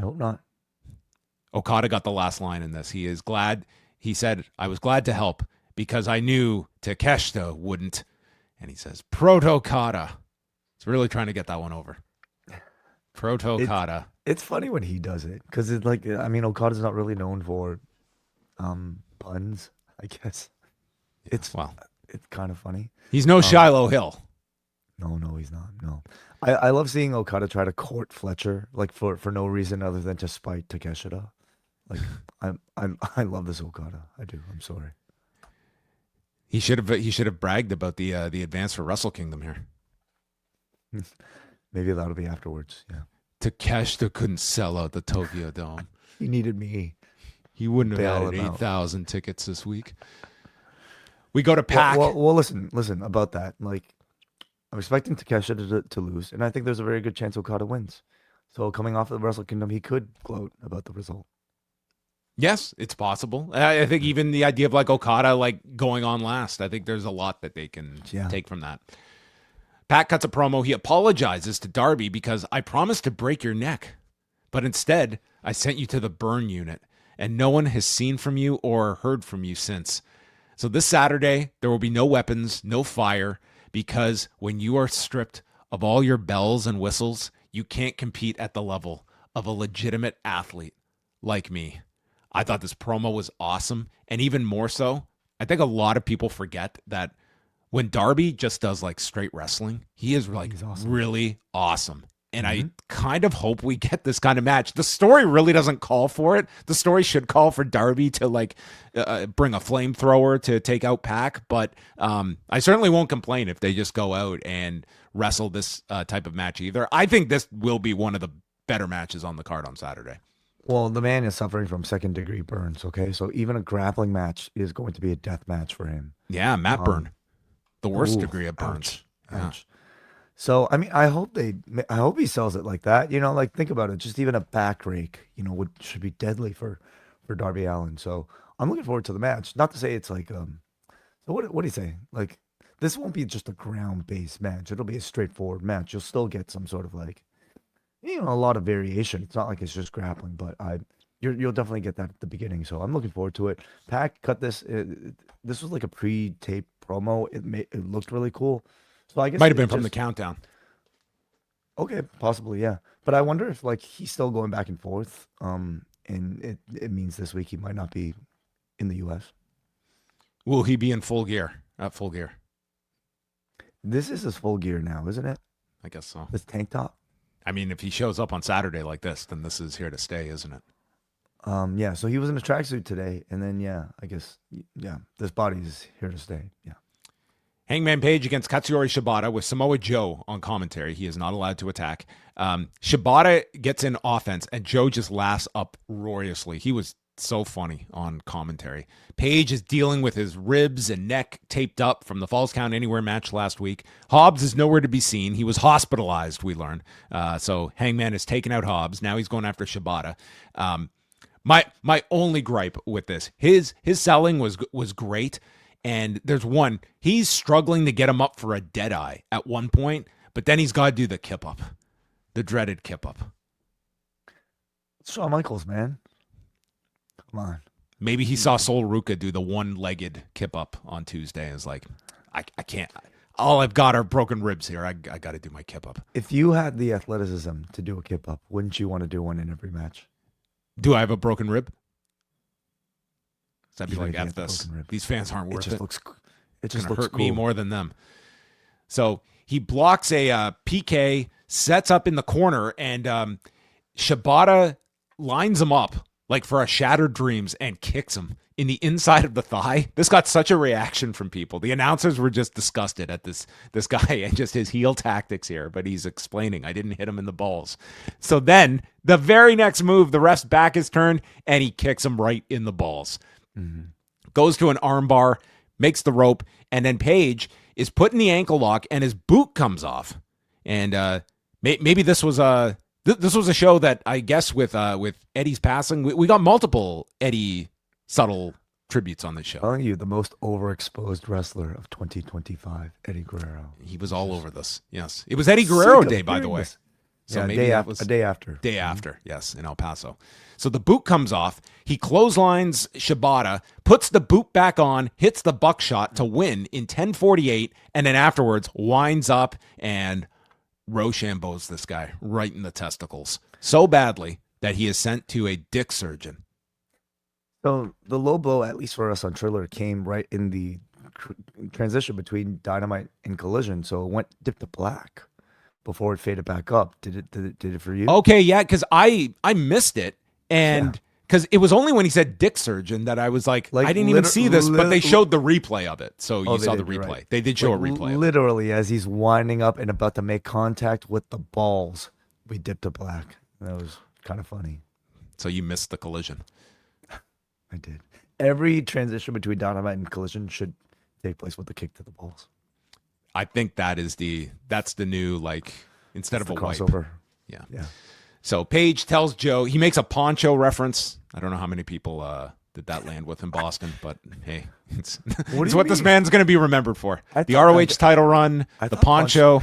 hope not. Okada got the last line in this. He is glad. He said, I was glad to help because I knew Takeshita wouldn't. And he says, Proto-Okada. He's really trying to get that one over. Proto-Okada. It's funny when he does it, because it's like, I mean, Okada's not really known for puns, I guess. It's kind of funny. He's no Shiloh Hill. No, he's not. No. I love seeing Okada try to court Fletcher, like for no reason other than to spite Takeshita. Like I love this Okada. I do. I'm sorry. He should have bragged about the advance for Wrestle Kingdom here. Maybe that'll be afterwards. Yeah. Takeshita couldn't sell out the Tokyo Dome. He needed me. He wouldn't have Bail had him out. 8,000 tickets this week. We go to Pac. Well, listen about that. Like, I'm expecting Takeshita to lose, and I think there's a very good chance Okada wins. So coming off of the Wrestle Kingdom, he could gloat about the result. Yes, it's possible. I think even the idea of like Okada like going on last, I think there's a lot that they can take from that. Pat cuts a promo. He apologizes to Darby because I promised to break your neck, but instead I sent you to the burn unit, and no one has seen from you or heard from you since. So this Saturday, there will be no weapons, no fire, because when you are stripped of all your bells and whistles, you can't compete at the level of a legitimate athlete like me. I thought this promo was awesome. And even more so, I think a lot of people forget that when Darby just does like straight wrestling, he is like really awesome. And I kind of hope we get this kind of match. The story really doesn't call for it. The story should call for Darby to like bring a flamethrower to take out Pac. But I certainly won't complain if they just go out and wrestle this type of match either. I think this will be one of the better matches on the card on Saturday. Well, the man is suffering from second-degree burns, okay? So even a grappling match is going to be a death match for him. Yeah, Matt burn. The worst degree of burns. Ouch. So, I mean, I hope he sells it like that. You know, like, think about it. Just even a back rake, you know, should be deadly for Darby Allin. So I'm looking forward to the match. Not to say it's like, so what do you say? Like, this won't be just a ground-based match. It'll be a straightforward match. You'll still get some sort of like, you know, a lot of variation. It's not like it's just grappling, but you'll definitely get that at the beginning. So I'm looking forward to it. Pac cut this. This was like a pre-tape promo. It looked really cool. So I guess might have been from the countdown. Okay, possibly, yeah. But I wonder if like he's still going back and forth. And it means this week he might not be in the U.S. Will he be in full gear? At full gear. This is his full gear now, isn't it? I guess so. This tank top. I mean, if he shows up on Saturday like this, then this is here to stay, isn't it? Yeah. So he was in a tracksuit today, and then I guess this body is here to stay. Yeah. Hangman Page against Katsuyori Shibata with Samoa Joe on commentary. He is not allowed to attack. Shibata gets in offense, and Joe just laughs uproariously. He was so funny on commentary. Page is dealing with his ribs and neck taped up from the Falls Count Anywhere match last week. Hobbs is nowhere to be seen. He was hospitalized, we learned. So Hangman has taken out Hobbs. Now he's going after Shibata. My only gripe with this, his selling was great. And there's one, he's struggling to get him up for a dead eye at one point, but then he's got to do the kip up, the dreaded kip up. Shawn Michaels, man. Come on. Maybe he saw Sol Ruka do the one-legged kip up on Tuesday and was like, I can't. All I've got are broken ribs here. I got to do my kip up. If you had the athleticism to do a kip up, wouldn't you want to do one in every match? Do I have a broken rib? That'd be like, F this. These fans aren't worth it. It just looks hurt me more than them. So he blocks a PK, sets up in the corner, and Shibata lines him up like for a Shattered Dreams and kicks him in the inside of the thigh. This got such a reaction from people. The announcers were just disgusted at this guy and just his heel tactics here, but he's explaining, I didn't hit him in the balls. So then the very next move, the ref's back is turned and he kicks him right in the balls. Mm-hmm. Goes to an armbar, makes the rope, and then Page is put in the ankle lock and his boot comes off. And maybe this was a show that I guess with Eddie's passing, we got multiple Eddie subtle tributes on this show. I'm telling you, the most overexposed wrestler of 2025, Eddie Guerrero. He was all over this. Yes, it was Eddie Guerrero Day, by the way. So yeah, maybe a day after. Day after, yes, in El Paso. So the boot comes off. He clotheslines Shibata, puts the boot back on, hits the buckshot to win in 10:48, and then afterwards winds up and Rochambeaus this guy right in the testicles so badly that he is sent to a dick surgeon. So the low blow, at least for us on Triller, came right in the transition between Dynamite and Collision. So it went dip to black before it faded back up. Did it for you? Okay, yeah, because I missed it, and because it was only when he said dick surgeon that I was like I didn't even see this, but they showed the replay of it. So you saw the replay. Right. They did show a replay. Literally, as he's winding up and about to make contact with the balls, we dipped to black. That was kind of funny. So you missed the Collision. I did. Every transition between Dynamite and Collision should take place with the kick to the balls. I think that's the new, like, instead of a wipe. Crossover. Yeah. Yeah. So Paige tells Joe, he makes a poncho reference. I don't know how many people did that land with in Boston, but hey, it's what this man's going to be remembered for. The ROH title run, the poncho,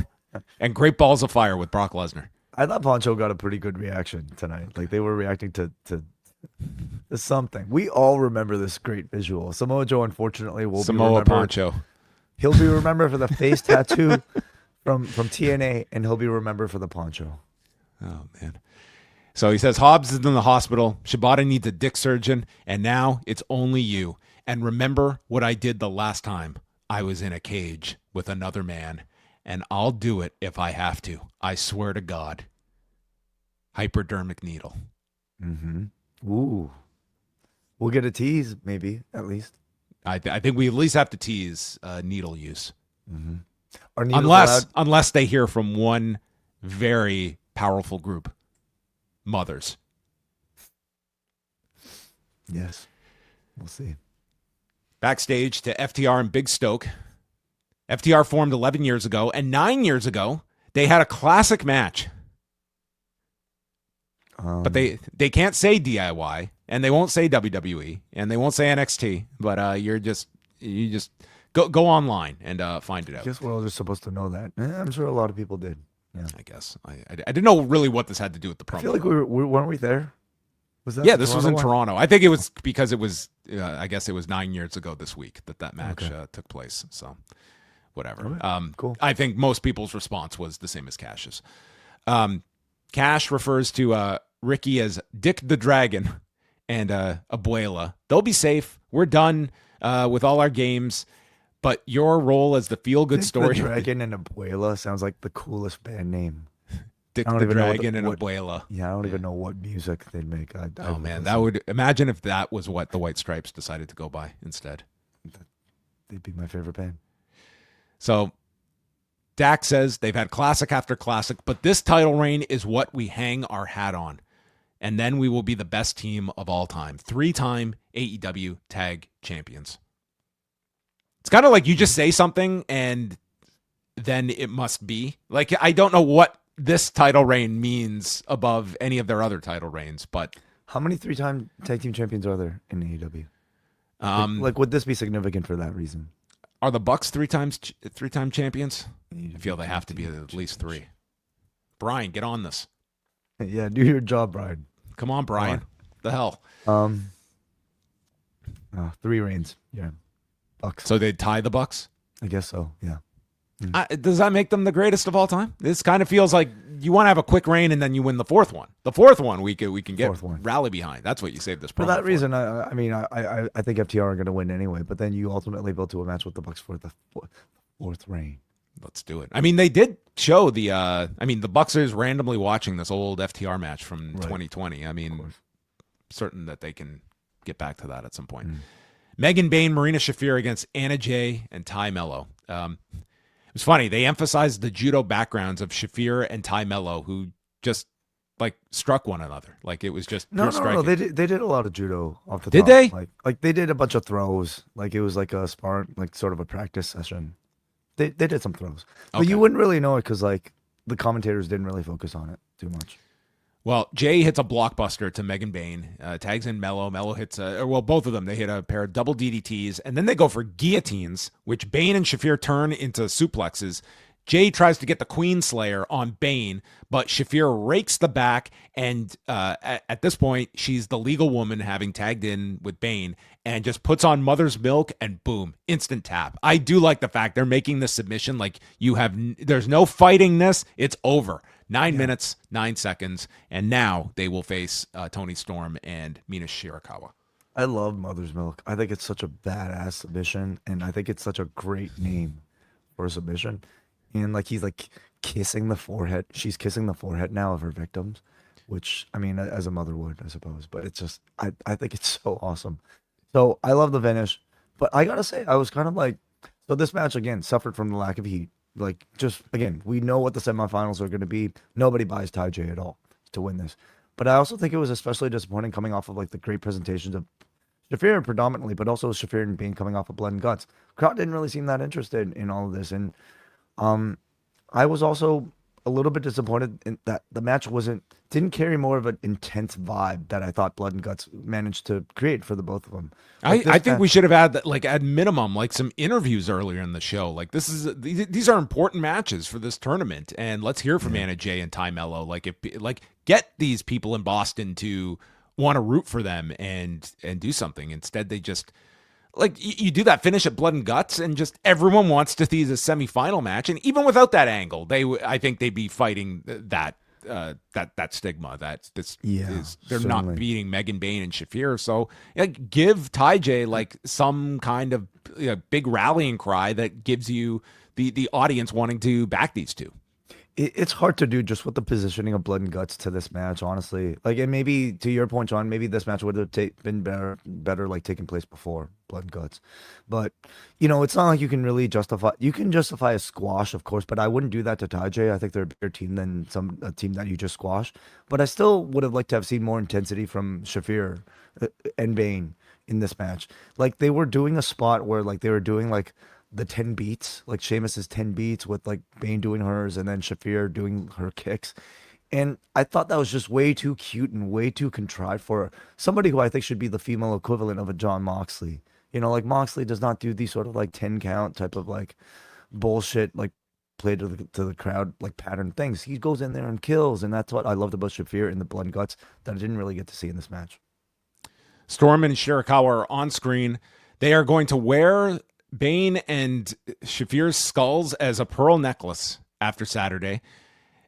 and Great Balls of Fire with Brock Lesnar. I thought Poncho got a pretty good reaction tonight. Like, they were reacting to something. We all remember this great visual. Samoa Joe, unfortunately, will be remembered. Poncho. He'll be remembered for the face tattoo from TNA, and he'll be remembered for the poncho. Oh, man. So he says, Hobbs is in the hospital. Shibata needs a dick surgeon, and now it's only you. And remember what I did the last time I was in a cage with another man, and I'll do it if I have to. I swear to God. Hypodermic needle. Mm-hmm. Ooh. We'll get a tease, maybe, at least. I think we at least have to tease needle use. Mm-hmm. Unless they hear from one very powerful group. Mothers. Yes. We'll see. Backstage to FTR and Big Stoke. FTR formed 11 years ago, and 9 years ago, they had a classic match. But they can't say DIY, and they won't say WWE, and they won't say NXT, but you just go online and find it out. I guess we're all just supposed to know that. I'm sure a lot of people did. Yeah. I guess. I didn't know really what this had to do with the promo. I feel like weren't we there? Was that this was in Toronto. I think it was because it was, I guess it was 9 years ago this week that match took place. So, whatever. Right. Cool. I think most people's response was the same as Cash's. Cash refers to Ricky as Dick the Dragon and Abuela. They'll be safe. We're done with all our games. But your role as the feel-good story... The Dragon and Abuela sounds like the coolest band name. Dick the Dragon and Abuela. Yeah, I don't even know what music they'd make. Oh, man, that would... Imagine if that was what the White Stripes decided to go by instead. They'd be my favorite band. So, Dak says they've had classic after classic, but this title reign is what we hang our hat on. And then we will be the best team of all time. 3-time AEW Tag Champions. It's kind of like you just say something and then it must be. Like, I don't know what this title reign means above any of their other title reigns, but... How many 3-time tag team champions are there in AEW? Like, would this be significant for that reason? Are the Bucks 3-time champions? I feel they have to be at least 3. Brian, get on this. Yeah, do your job, Brian. Come on, Brian. The hell? 3 reigns. Yeah. Bucks. So they'd tie the Bucks? I guess so, yeah. Does that make them the greatest of all time? This kind of feels like you want to have a quick reign and then you win the 4th one. The 4th one we can get rally behind. That's what you saved this promo for. That reason, I think FTR are going to win anyway, but then you ultimately build to a match with the Bucks for the 4th reign. Let's do it. I mean, they did show the the Bucks is randomly watching this old FTR match from 2020. I mean, certain that they can get back to that at some point. Megan Bayne, Marina Shafir against Anna Jay and Ty Mello. It was funny. They emphasized the judo backgrounds of Shafir and Ty Mello, who just like struck one another. Like it was just no. They did a lot of judo off the top. Did they? Like they did a bunch of throws. Like it was like a sparring, like sort of a practice session. They did some throws, but you wouldn't really know it because like the commentators didn't really focus on it too much. Well, Jay hits a blockbuster to Megan Bayne, tags in Mello. Mello hits both of them. They hit a pair of double DDTs, and then they go for guillotines, which Bayne and Shafir turn into suplexes. Jay tries to get the Queen Slayer on Bayne, but Shafir rakes the back, and at this point, she's the legal woman having tagged in with Bayne, and just puts on Mother's Milk, and boom, instant tap. I do like the fact they're making the submission like there's no fighting this, it's over. 9 minutes, 9 seconds, and now they will face Toni Storm and Mina Shirakawa. I love Mother's Milk. I think it's such a badass submission, and I think it's such a great name for a submission. And like he's like kissing the forehead. She's kissing the forehead now of her victims, which I mean, as a mother would, I suppose. But it's just, I think it's so awesome. So I love the finish, but I gotta say, I was kind of like, so this match again suffered from the lack of heat. Like, just again, we know what the semifinals are going to be. Nobody buys Ty J at all to win this. But I also think it was especially disappointing coming off of like the great presentations of Shafir predominantly, but also Shafir and Bean coming off of Blood and Guts. Crowd didn't really seem that interested in all of this, and I was also a little bit disappointed in that the match didn't carry more of an intense vibe that I thought Blood and Guts managed to create for the both of them. Like I think we should have had like at minimum like some interviews earlier in the show. Like these are important matches for this tournament, and let's hear from Anna Jay and Ty Mello. Like get these people in Boston to want to root for them and do something. Instead, they just like you do that finish at Blood and Guts, and just everyone wants to see the semifinal match. And even without that angle, I think they'd be fighting that stigma that they're not beating Megan Bain and Shafir. So give Ty J like some kind of big rallying cry that gives you the audience wanting to back these two. It's hard to do just with the positioning of Blood and Guts to this match, honestly. Like, and maybe to your point, John, maybe this match would have been better like taking place before Blood and Guts. But it's not like you can really justify. You can justify a squash, of course, but I wouldn't do that to Ty J. I think they're a bigger team than a team that you just squash. But I still would have liked to have seen more intensity from Shafir and Bane in this match. Like, they were doing a spot where like they were doing like the 10 beats, like Sheamus's 10 beats with like Bane doing hers and then Shafir doing her kicks. And I thought that was just way too cute and way too contrived for somebody who I think should be the female equivalent of a John Moxley. Like Moxley does not do these sort of like 10 count type of like bullshit, like play to the crowd, like pattern things. He goes in there and kills. And that's what I loved about Shafir in the Blood and Guts that I didn't really get to see in this match. Storm and Shirakawa are on screen. They are going to wear Bane and Shafir's skulls as a pearl necklace after Saturday.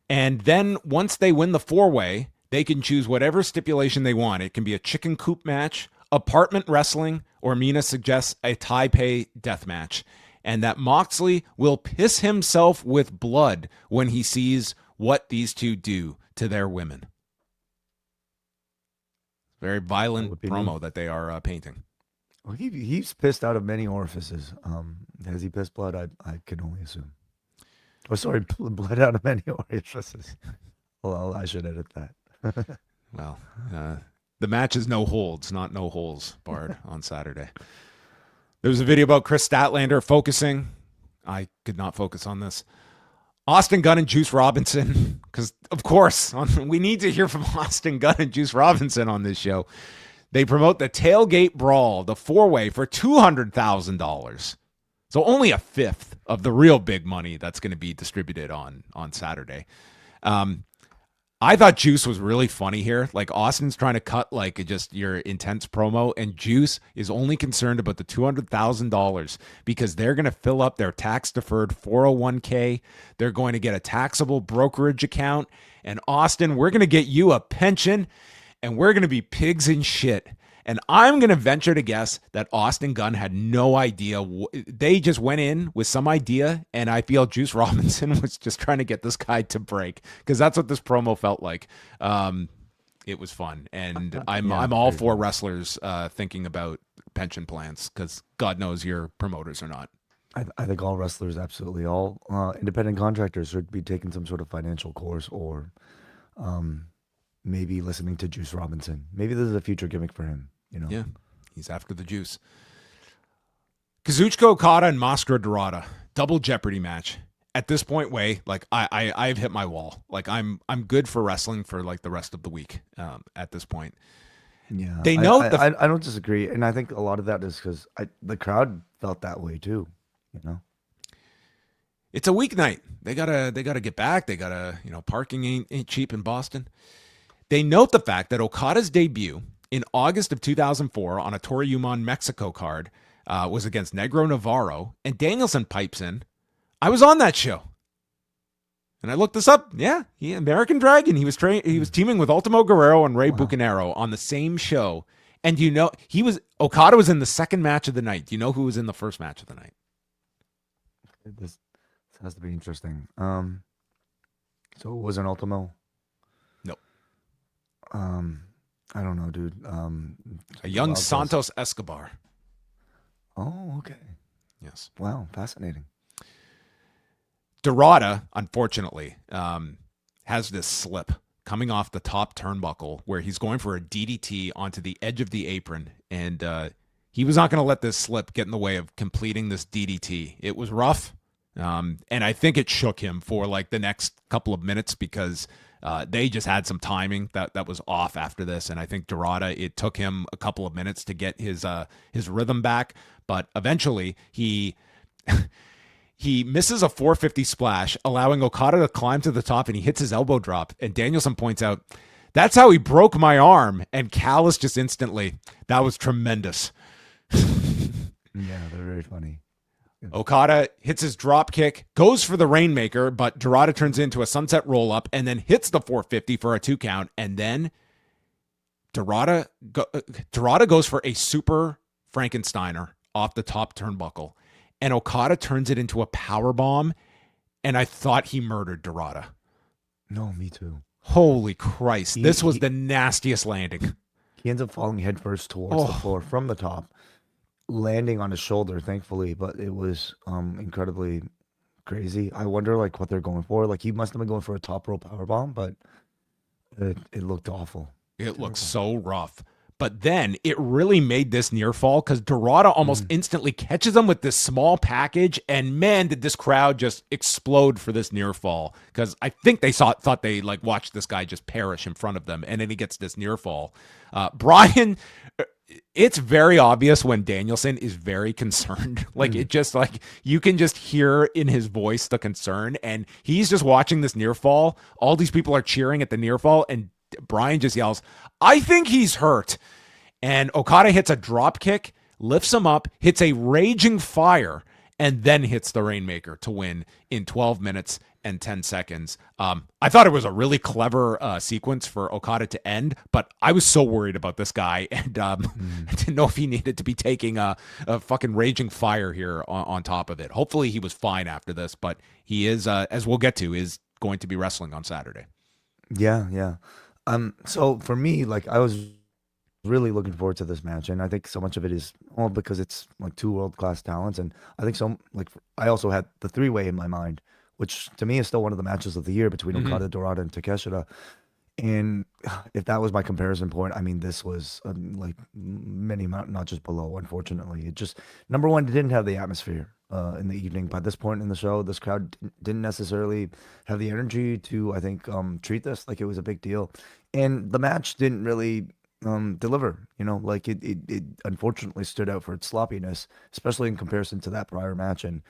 And then once they win the 4-way, they can choose whatever stipulation they want. It can be a chicken coop match, apartment wrestling, or Mina suggests a Taipei death match. And that Moxley will piss himself with blood when he sees what these two do to their women. Very violent promo that they are painting. Well, he's pissed out of many orifices. Has he pissed blood? I can only assume. Oh, sorry, blood out of many orifices. Well, I should edit that. Well, the match is no holds, not no holes, Bard, on Saturday. There was a video about Chris Statlander focusing. I could not focus on this. Austin Gunn and Juice Robinson, because, of course, we need to hear from Austin Gunn and Juice Robinson on this show. They promote the Tailgate Brawl, the 4-way, for $200,000. So only a fifth of the real big money that's going to be distributed on Saturday. I thought Juice was really funny here. Like, Austin's trying to cut like just your intense promo, and Juice is only concerned about the $200,000 because they're going to fill up their tax-deferred 401k. They're going to get a taxable brokerage account. And Austin, we're going to get you a pension. And we're going to be pigs in shit. And I'm going to venture to guess that Austin Gunn had no idea. They just went in with some idea, and I feel Juice Robinson was just trying to get this guy to break, because that's what this promo felt like. It was fun, and I'm all for wrestlers thinking about pension plans, because God knows your promoters are not. I think all wrestlers, absolutely all independent contractors, should be taking some sort of financial course, or maybe listening to Juice Robinson. Maybe this is a future gimmick for him. Yeah, he's after the juice. Kazuchika Okada and Mascara Dorada, double Jeopardy match. At this point, like I've hit my wall. Like I'm good for wrestling for like the rest of the week. At this point, yeah, they know I don't disagree, and I think a lot of that is because the crowd felt that way too. It's a weeknight. They gotta get back. They gotta parking ain't cheap in Boston. They note the fact that Okada's debut in August of 2004 on a Toriumon Mexico card was against Negro Navarro, and Danielson pipes in, "I was on that show." And I looked this up. Yeah, American Dragon. He was teaming with Ultimo Guerrero and Rey Bucanero on the same show. And Okada was in the second match of the night. Do you know who was in the first match of the night? This has to be interesting. So it wasn't Ultimo? Nope. I don't know, dude. A young Santos Escobar. Oh, okay. Yes. Wow, fascinating. Dorada, unfortunately, has this slip coming off the top turnbuckle where he's going for a DDT onto the edge of the apron, and he was not going to let this slip get in the way of completing this DDT. It was rough, and I think it shook him for like the next couple of minutes because they just had some timing that was off after this, and I think Dorada, it took him a couple of minutes to get his rhythm back, but eventually he he misses a 450 splash, allowing Okada to climb to the top, and he hits his elbow drop. And Danielson points out, that's how he broke my arm. And Callis just instantly, that was tremendous. Yeah, they're very funny. Okada hits his drop kick, goes for the Rainmaker, but Dorada turns into a sunset roll up and then hits the 450 for a 2 count. And then Dorada goes for a super Frankensteiner off the top turnbuckle. And Okada turns it into a power bomb, and I thought he murdered Dorada. No, me too. Holy Christ. This was the nastiest landing. He ends up falling headfirst towards the floor from the top, landing on his shoulder, thankfully, but it was incredibly crazy. I wonder like what they're going for. Like he must have been going for a top rope power bomb, but it looked awful. It looked so rough. But then it really made this near fall because Dorada almost instantly catches him with this small package. And man, did this crowd just explode for this near fall. Because I think they thought they like watched this guy just perish in front of them. And then he gets this near fall. Brian, it's very obvious when Danielson is very concerned. Like it just like you can just hear in his voice the concern. And he's just watching this near fall. All these people are cheering at the near fall. And Brian just yells, I think he's hurt. And Okada hits a drop kick, lifts him up, hits a raging fire, and then hits the Rainmaker to win in 12 minutes and 10 seconds. I thought it was a really clever sequence for Okada to end, but I was so worried about this guy, and I didn't know if he needed to be taking a fucking raging fire here on top of it. Hopefully he was fine after this, but he is, as we'll get to, is going to be wrestling on Saturday. Yeah. So for me, like I was really looking forward to this match, and I think so much of it is because it's like 2 world-class talents, and I think so like I also had the 3-way in my mind, which to me is still one of the matches of the year between Okada, Dorada, and Takeshita. And if that was my comparison point, I mean, this was like many notches below, unfortunately. It just, number one, it didn't have the atmosphere in the evening. By this point in the show, this crowd didn't necessarily have the energy to, I think, treat this like it was a big deal. And the match didn't really deliver, like it unfortunately stood out for its sloppiness, especially in comparison to that prior match. And,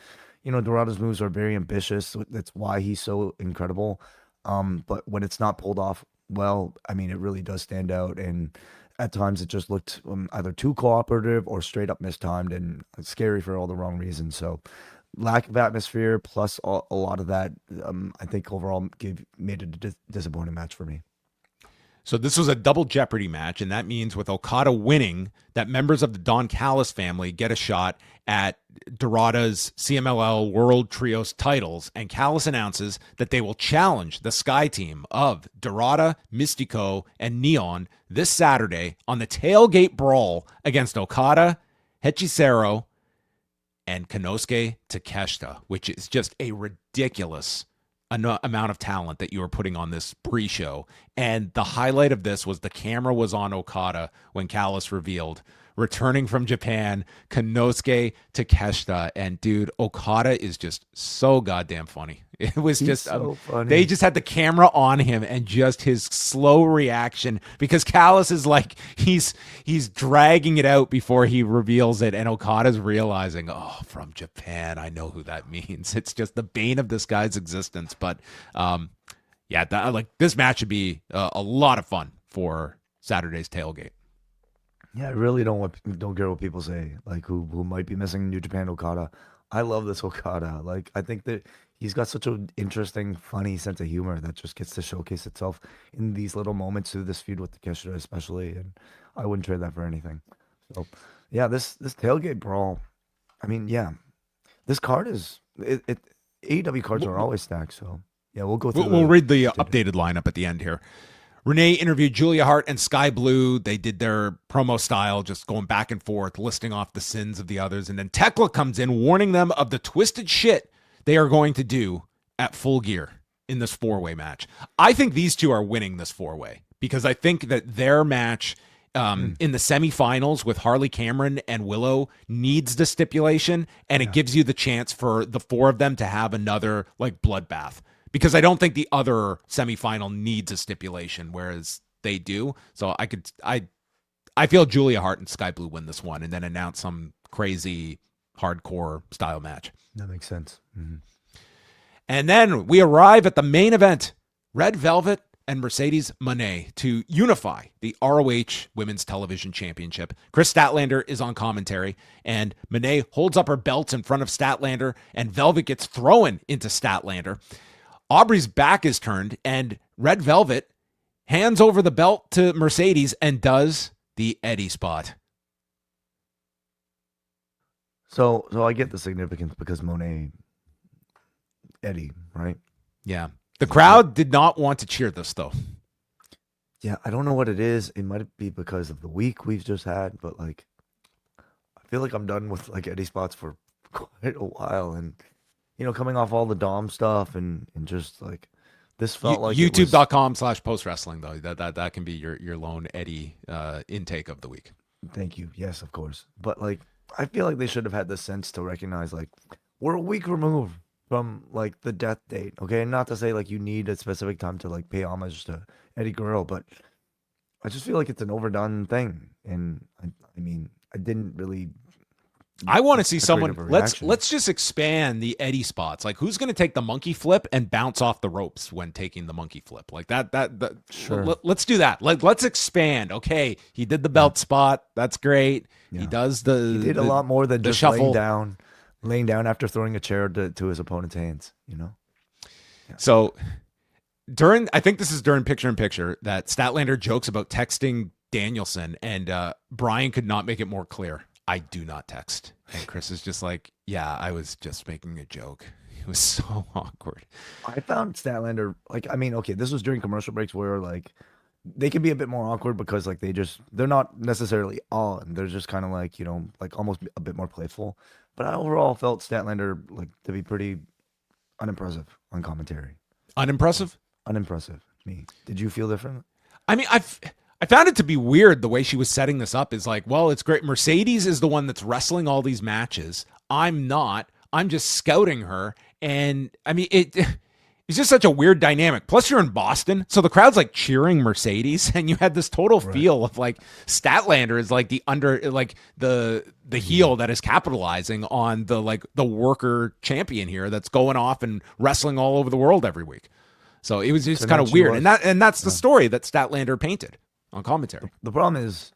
Dorada's moves are very ambitious. That's why he's so incredible. But when it's not pulled off well, I mean, it really does stand out. And at times it just looked either too cooperative or straight up mistimed and scary for all the wrong reasons. So lack of atmosphere plus a lot of that, I think overall made it a disappointing match for me. So this was a double jeopardy match, and that means with Okada winning, that members of the Don Callis family get a shot at Dorada's CMLL World Trios titles, and Callis announces that they will challenge the Sky Team of Dorada, Mystico, and Neon this Saturday on the Tailgate Brawl against Okada, Hechicero, and Konosuke Takeshita, which is just a ridiculous amount of talent that you were putting on this pre-show. And the highlight of this was the camera was on Okada when Callis revealed returning from Japan, Konosuke Takeshita. And dude, Okada is just so goddamn funny. It was just so funny. They just had the camera on him and just his slow reaction, because Callis is like he's dragging it out before he reveals it, and Okada's realizing, oh, from Japan, I know who that means. It's just the bane of this guy's existence. But this match should be a lot of fun for Saturday's tailgate. Yeah, I really don't care what people say, like who might be missing New Japan Okada. I love this Okada. Like, I think that he's got such an interesting, funny sense of humor that just gets to showcase itself in these little moments through this feud with Takeshita especially, and I wouldn't trade that for anything. So, yeah, this tailgate brawl, I mean, yeah, this card is AEW cards are always stacked. So, yeah, we'll go through. We'll read the updated lineup at the end here. Renee interviewed Julia Hart and Sky Blue. They did their promo style, just going back and forth, listing off the sins of the others. And then Tekla comes in, warning them of the twisted shit they are going to do at Full Gear in this 4-way match. I think these two are winning this 4-way because I think that their match in the semifinals with Harley Cameron and Willow needs the stipulation, and it gives you the chance for the 4 of them to have another like bloodbath, because I don't think the other semifinal needs a stipulation, whereas they do. So I feel Julia Hart and Sky Blue win this one and then announce some crazy hardcore style match. That makes sense. Mm-hmm. And then we arrive at the main event, Red Velvet and Mercedes Moné to unify the ROH Women's Television Championship. Chris Statlander is on commentary, and Moné holds up her belts in front of Statlander, and Velvet gets thrown into Statlander. Aubrey's back is turned, and Red Velvet hands over the belt to Mercedes and does the Eddie spot. So I get the significance because Moné, Eddie, right? Yeah. The crowd did not want to cheer this, though. Yeah, I don't know what it is. It might be because of the week we've just had, but like, I feel like I'm done with like Eddie spots for quite a while, and coming off all the Dom stuff and just like this felt like YouTube.com/post wrestling though. That can be your lone Eddie intake of the week. Thank you. Yes, of course. But like, I feel like they should have had the sense to recognize like we're a week removed from like the death date. Okay, not to say like you need a specific time to like pay homage to Eddie Guerrero, but I just feel like it's an overdone thing, and I mean I didn't really. I want to see someone. Let's just expand the Eddie spots. Like, who's going to take the monkey flip and bounce off the ropes when taking the monkey flip? Like that. Sure. Let's do that. Let's expand. Okay, he did the belt spot. That's great. Yeah. He did a lot more than just shuffle. laying down after throwing a chair to his opponent's hands. Yeah. So I think this is during Picture in Picture that Statlander jokes about texting Danielson, and Brian could not make it more clear. I do not text. And Chris is just like, yeah, I was just making a joke. It was so awkward. I found Statlander, like, I mean, okay, this was during commercial breaks where, like, they can be a bit more awkward because, like, they're not necessarily on. They're just kind of like, like almost a bit more playful. But I overall felt Statlander, like, to be pretty unimpressive on commentary. Unimpressive? Unimpressive. Me. Did you feel different? I mean, I found it to be weird the way she was setting this up. Is like, well, it's great. Mercedes is the one that's wrestling all these matches. I'm not. I'm just scouting her. And I mean, it's just such a weird dynamic. Plus you're in Boston, so the crowd's like cheering Mercedes, and you had this total feel of like Statlander is like the heel that is capitalizing on the worker champion here that's going off and wrestling all over the world every week. So it was just kind of weird. And that's the story that Statlander painted on commentary. The problem is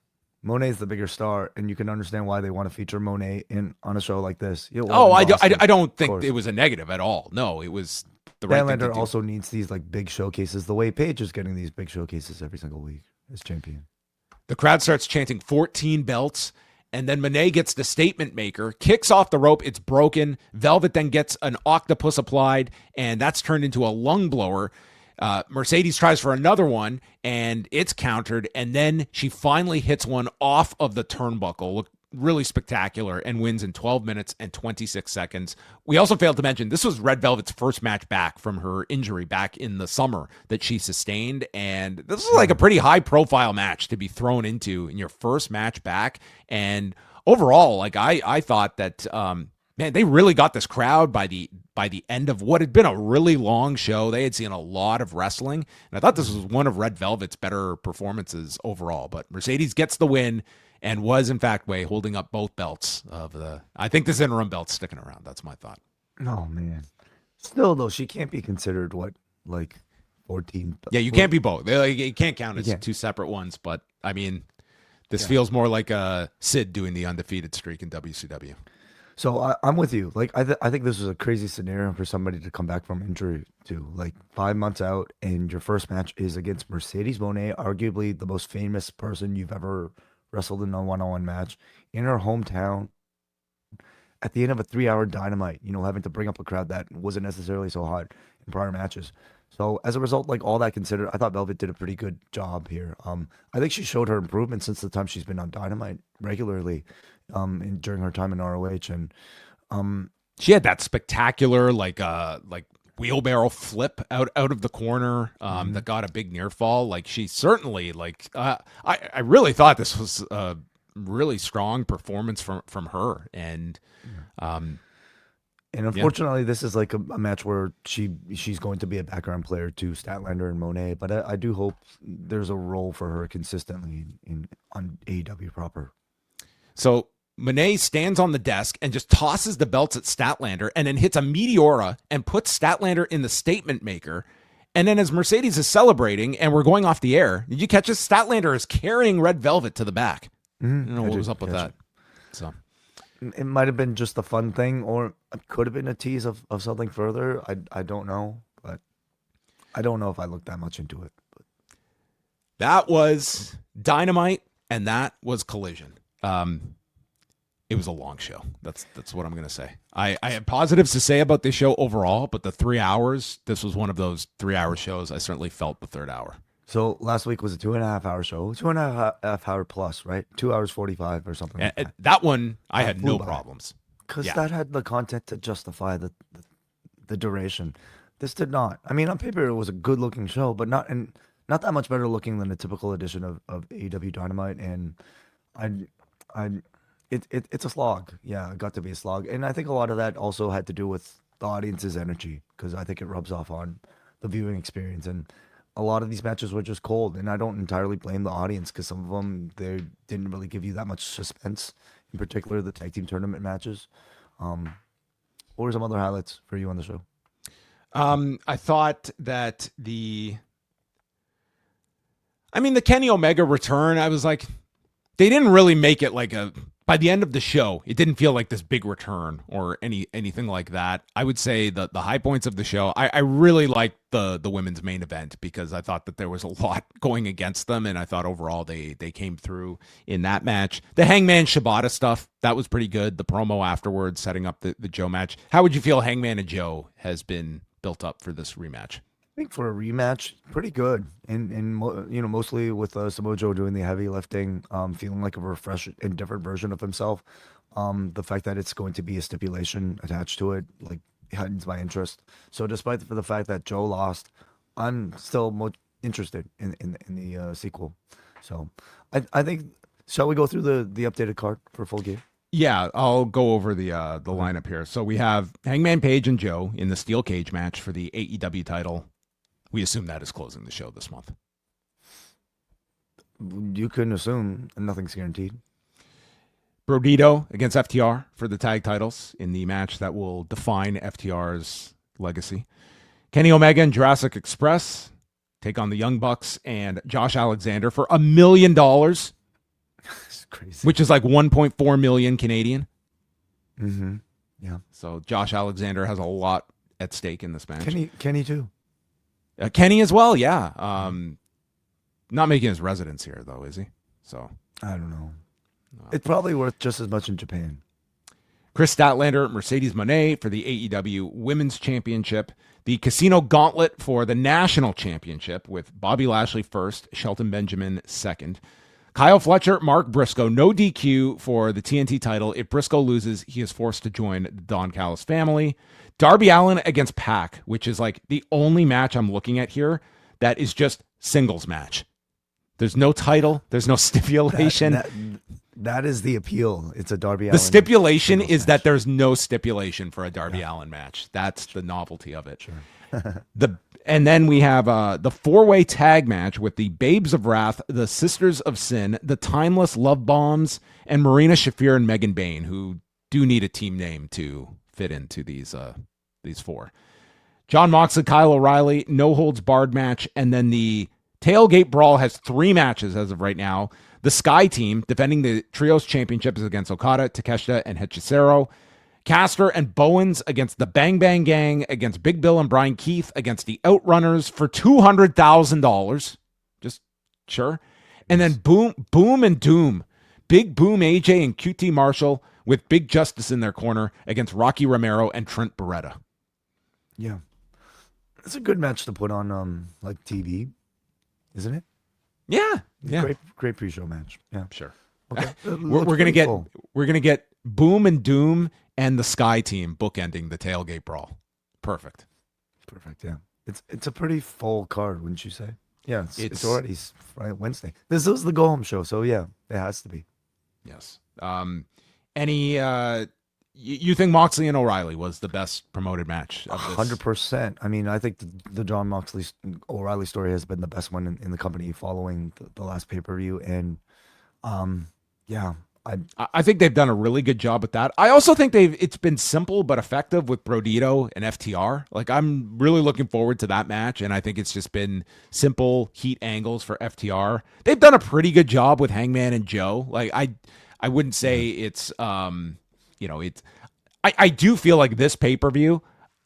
Moné's the bigger star, and you can understand why they want to feature Moné on a show like this. I don't think it was a negative at all. No, it was the right thing to do. Statlander also needs these like big showcases the way Paige is getting these big showcases every single week as champion. The crowd starts chanting 14 belts, and then Moné gets the statement maker, kicks off the rope, it's broken. Velvet then gets an octopus applied, and that's turned into a lung blower. Mercedes tries for another one, and it's countered, and then she finally hits one off of the turnbuckle. Looked really spectacular, and wins in 12 minutes and 26 seconds. We also failed to mention this was Red Velvet's first match back from her injury back in the summer that she sustained, and this is like a pretty high-profile match to be thrown into in your first match back. And overall, like I thought that man, they really got this crowd by the end of what had been a really long show. They had seen a lot of wrestling, and I thought this was one of Red Velvet's better performances overall. But Mercedes gets the win and was, in fact, holding up both belts of the. I think this interim belt's sticking around. That's my thought. Oh, man. Still, though, she can't be considered, 14? Yeah, you can't be both. You can't count as two separate ones, but, I mean, this feels more like Sid doing the undefeated streak in WCW. So I'm with you. Like, I think this was a crazy scenario for somebody to come back from injury to, like, 5 months out, and your first match is against Mercedes Moné, arguably the most famous person you've ever wrestled in a one-on-one match in her hometown at the end of a 3-hour Dynamite, having to bring up a crowd that wasn't necessarily so hot in prior matches. So as a result, like all that considered, I thought Velvet did a pretty good job here. I think she showed her improvement since the time she's been on Dynamite regularly during her time in ROH. And she had that spectacular, wheelbarrow flip out of the corner that got a big near fall. Like she certainly I really thought this was a really strong performance from her. And unfortunately, this is like a match where she's going to be a background player to Statlander and Monet. But I do hope there's a role for her consistently on AEW proper. So Monet stands on the desk and just tosses the belts at Statlander and then hits a Meteora and puts Statlander in the statement maker. And then as Mercedes is celebrating and we're going off the air, did you catch this? Statlander is carrying Red Velvet to the back. I don't know what was up with that. So it might have been just a fun thing, or it could have been a tease of something further. I don't know, but I don't know if I looked that much into it. But that was Dynamite and that was Collision. It was a long show. That's what I'm going to say. I had positives to say about this show overall, but the 3 hours, this was one of those 3-hour shows. I certainly felt the third hour. So last week was a 2.5 hour show, 2.5 hour plus, right? 2 hours 45 or something like that. That one, I had no problems. Because that had the content to justify the duration. This did not. I mean, on paper, it was a good looking show, but not that much better looking than a typical edition of AEW Dynamite. And it's a slog. Yeah, it got to be a slog. And I think a lot of that also had to do with the audience's energy, because I think it rubs off on the viewing experience. And a lot of these matches were just cold. And I don't entirely blame the audience, because some of them, they didn't really give you that much suspense, in particular the tag team tournament matches. What were some other highlights for you on the show? I thought that the Kenny Omega return, I was like, they didn't really make it like by the end of the show, it didn't feel like this big return or anything like that. I would say the high points of the show, I really liked the women's main event, because I thought that there was a lot going against them, and I thought overall they came through in that match. The Hangman Shibata stuff, that was pretty good. The promo afterwards, setting up the Joe match. How would you feel Hangman and Joe has been built up for this rematch? I think for a rematch, pretty good, and mostly with Samoa Joe doing the heavy lifting, feeling like a refreshed and different version of himself. The fact that it's going to be a stipulation attached to it, like, heightens my interest. So despite the fact that Joe lost, I'm still interested in the sequel. So I think, shall we go through the updated card for Full Gear? Yeah, I'll go over the lineup here. So we have Hangman Page and Joe in the steel cage match for the AEW title. We assume that is closing the show this month. You couldn't assume, and nothing's guaranteed. Brodito against FTR for the tag titles in the match that will define FTR's legacy. Kenny Omega and Jurassic Express take on the Young Bucks and Josh Alexander for $1 million. It's crazy. Which is like 1.4 million Canadian. Mm-hmm. Yeah. So Josh Alexander has a lot at stake in this match. Kenny too. Kenny as well, yeah. Not making his residence here, though, is he? So I don't know. It's probably worth just as much in Japan. Chris Statlander, Mercedes Moné for the AEW Women's Championship. The Casino Gauntlet for the National Championship with Bobby Lashley first, Shelton Benjamin second. Kyle Fletcher, Mark Briscoe, no DQ for the TNT title. If Briscoe loses, he is forced to join the Don Callis family. Darby Allin against Pac, which is like the only match I'm looking at here that is just singles match. There's no title. There's no stipulation. That is the appeal. It's a Darby Allin. The stipulation is that there's no stipulation for a Darby Allin match. That's the novelty of it. Sure. And then we have the four-way tag match with the Babes of Wrath, the Sisters of Sin, the Timeless Love Bombs, and Marina Shafir and Megan Bayne, who do need a team name to fit into these four. John Moxley, Kyle O'Reilly, no holds barred match, and then the Tailgate Brawl has 3 matches as of right now. The Sky Team defending the Trios Championships against Okada, Takeshita, and Hechicero. Caster and Bowens against the Bang Bang Gang, against Big Bill and Brian Keith, against the Outrunners for $200,000. Just sure. And then Boom and Doom. Big Boom AJ and QT Marshall with Big Justice in their corner against Rocky Romero and Trent Beretta. Yeah. It's a good match to put on like TV, isn't it? Yeah. Great pre-show match. Yeah. Sure. Okay. we're gonna get Boom and Doom and the Sky Team bookending the Tailgate Brawl. Perfect. Perfect. Yeah. It's a pretty full card, wouldn't you say? Yeah, it's already Friday, Wednesday. This is the go home show, so yeah, it has to be. Yes. Any you think Moxley and O'Reilly was the best promoted match of this? 100%. I mean, I think the John Moxley O'Reilly story has been the best one in the company following the last pay-per-view, and yeah, I think they've done a really good job with that. I also think it's been simple but effective with Brodito and FTR. Like, I'm really looking forward to that match, and I think it's just been simple heat angles for FTR. They've done a pretty good job with Hangman and Joe. Like, I wouldn't say it's it's I do feel like this pay-per-view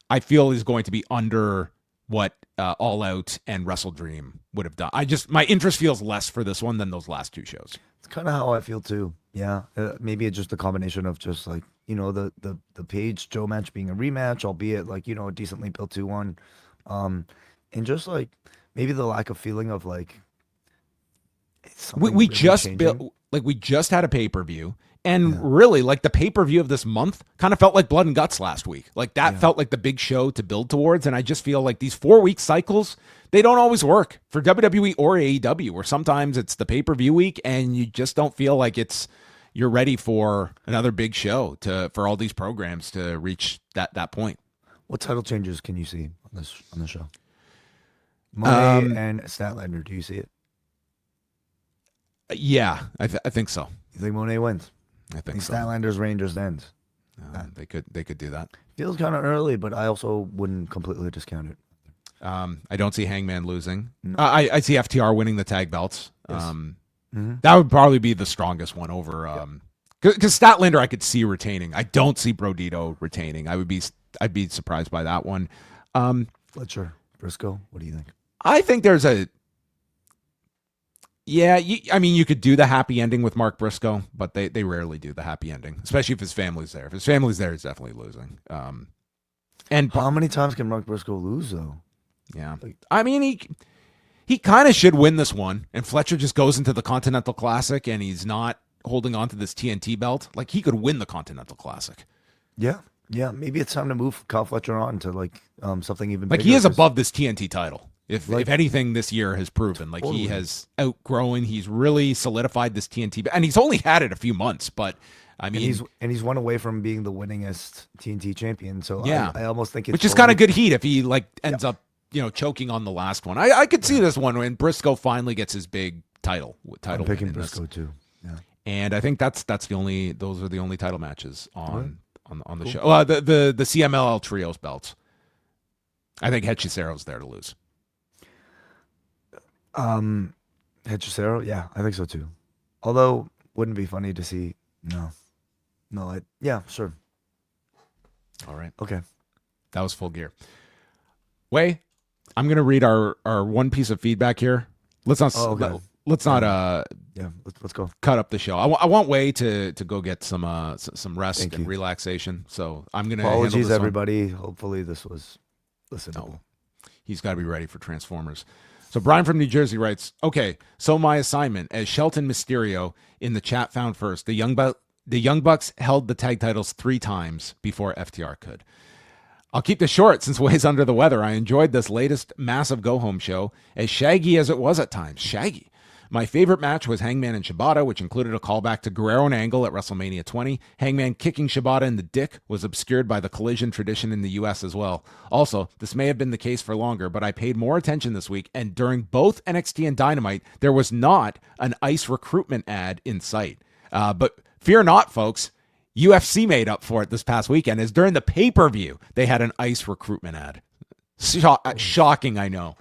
I feel is going to be under what All Out and Wrestle Dream would have done. My interest feels less for this one than those last two shows. It's kind of how I feel too. Yeah, maybe it's just a combination of just like the Page Joe match being a rematch, albeit like a decently built 2-1, and just like maybe the lack of feeling of like we really just changing. built like we just had a pay-per-view. And really, like, the pay-per-view of this month kind of felt like Blood and Guts last week. Like, that felt like the big show to build towards. And I just feel like these 4-week cycles, they don't always work for WWE or AEW, where sometimes it's the pay-per-view week and you just don't feel like you're ready for another big show for all these programs to reach that point. What title changes can you see on the show? Moné and Statlander, do you see it? Yeah, I think so. You think Moné wins? I think so. Statlander's reign just ends. They could do that. Feels kind of early, but I also wouldn't completely discount it. I don't see Hangman losing. No. I see FTR winning the tag belts. Yes. That would probably be the strongest one over. Because Statlander I could see retaining. I don't see Brodito retaining. I'd be surprised by that one. Fletcher, Briscoe, what do you think? I think there's a. Yeah, you could do the happy ending with Mark Briscoe, but they rarely do the happy ending, especially if his family's there. If his family's there, he's definitely losing. And how many times can Mark Briscoe lose, though? Yeah. I mean, he kind of should win this one, and Fletcher just goes into the Continental Classic, and he's not holding on to this TNT belt. Like, he could win the Continental Classic. Yeah. Yeah, maybe it's time to move Kyle Fletcher on to, like, something even bigger. Like, he is above this TNT title. If anything, this year has proven like totally. He has outgrown. He's really solidified this TNT, and he's only had it a few months. But I mean, and he's one away from being the winningest TNT champion. So yeah, I almost think it's which is kind of good heat if he ends up choking on the last one. I could see this one when Briscoe finally gets his big title. I'm picking Briscoe too. Yeah, and I think those are the only title matches on the show. The CMLL trios belts. I think Hechisero's there to lose. Hechicero, yeah, I think so too. Although, wouldn't be funny to see. Yeah, sure. All right, okay, that was Full Gear. Wai, I'm gonna read our one piece of feedback here. Let's not. Let's go. Cut up the show. I want Wai to go get some rest and relaxation. So I'm gonna. Apologies, everybody. Hopefully, this was listenable. No, he's got to be ready for Transformers. So Brian from New Jersey writes, okay, so my assignment as Shelton Mysterio in the chat found first, the Young Bucks held the tag titles 3 times before FTR could. I'll keep this short since Wai's under the weather. I enjoyed this latest massive go-home show, as shaggy as it was at times. Shaggy. My favorite match was Hangman and Shibata, which included a callback to Guerrero and Angle at WrestleMania 20. Hangman kicking Shibata in the dick was obscured by the Collision tradition in the U.S. as well. Also, this may have been the case for longer, but I paid more attention this week, and during both NXT and Dynamite, there was not an ICE recruitment ad in sight. But fear not, folks. UFC made up for it this past weekend, as during the pay-per-view, they had an ICE recruitment ad. Shocking, I know.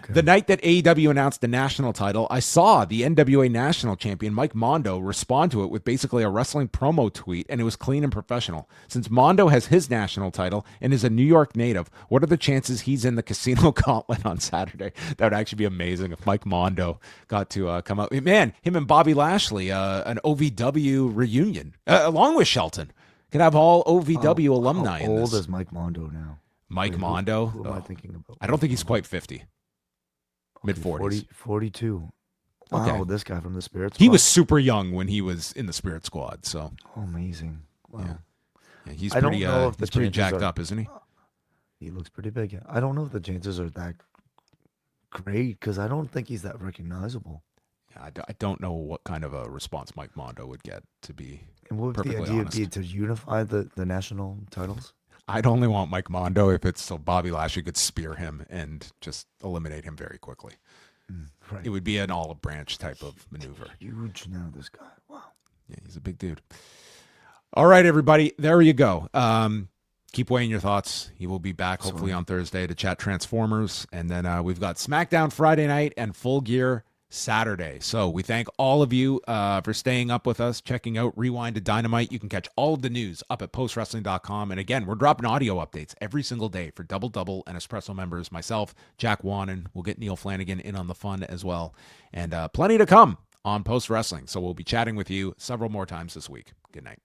Okay. The night that AEW announced the national title, I saw the NWA national champion Mike Mondo respond to it with basically a wrestling promo tweet, and it was clean and professional. Since Mondo has his national title and is a New York native, what are the chances he's in the Casino Gauntlet on Saturday? That would actually be amazing if Mike Mondo got to come out. Man, him and Bobby Lashley, an OVW reunion, along with Shelton. Could have all OVW alumni in this. How old is Mike Mondo now? Mondo? Who am I thinking about? I don't think he's quite 50. Mid-40s. 42. Wow, okay. This guy from the Spirit Squad. He was super young when he was in the Spirit Squad, so. Oh, amazing. Wow. Yeah, he's pretty jacked up, isn't he? He looks pretty big. Yeah. I don't know if the chances are that great because I don't think he's that recognizable. I don't know what kind of a response Mike Mondo would get, to be And what would the perfectly idea honest. be to unify the national titles? I'd only want Mike Mondo if it's so Bobby Lashley could spear him and just eliminate him very quickly. Right. It would be an olive branch type of maneuver. Huge now, this guy. Wow. Yeah, he's a big dude. All right, everybody. There you go. Keep weighing your thoughts. He will be back hopefully on Thursday to chat Transformers. And then we've got SmackDown Friday night and Full Gear Saturday. So we thank all of you for staying up with us, checking out Rewind-A-Dynamite. You can catch all of the news up at postwrestling.com. And again, we're dropping audio updates every single day for Double Double and Espresso members. Myself, Jack Wannon. We'll get Neil Flanagan in on the fun as well. And plenty to come on Post Wrestling. So we'll be chatting with you several more times this week. Good night.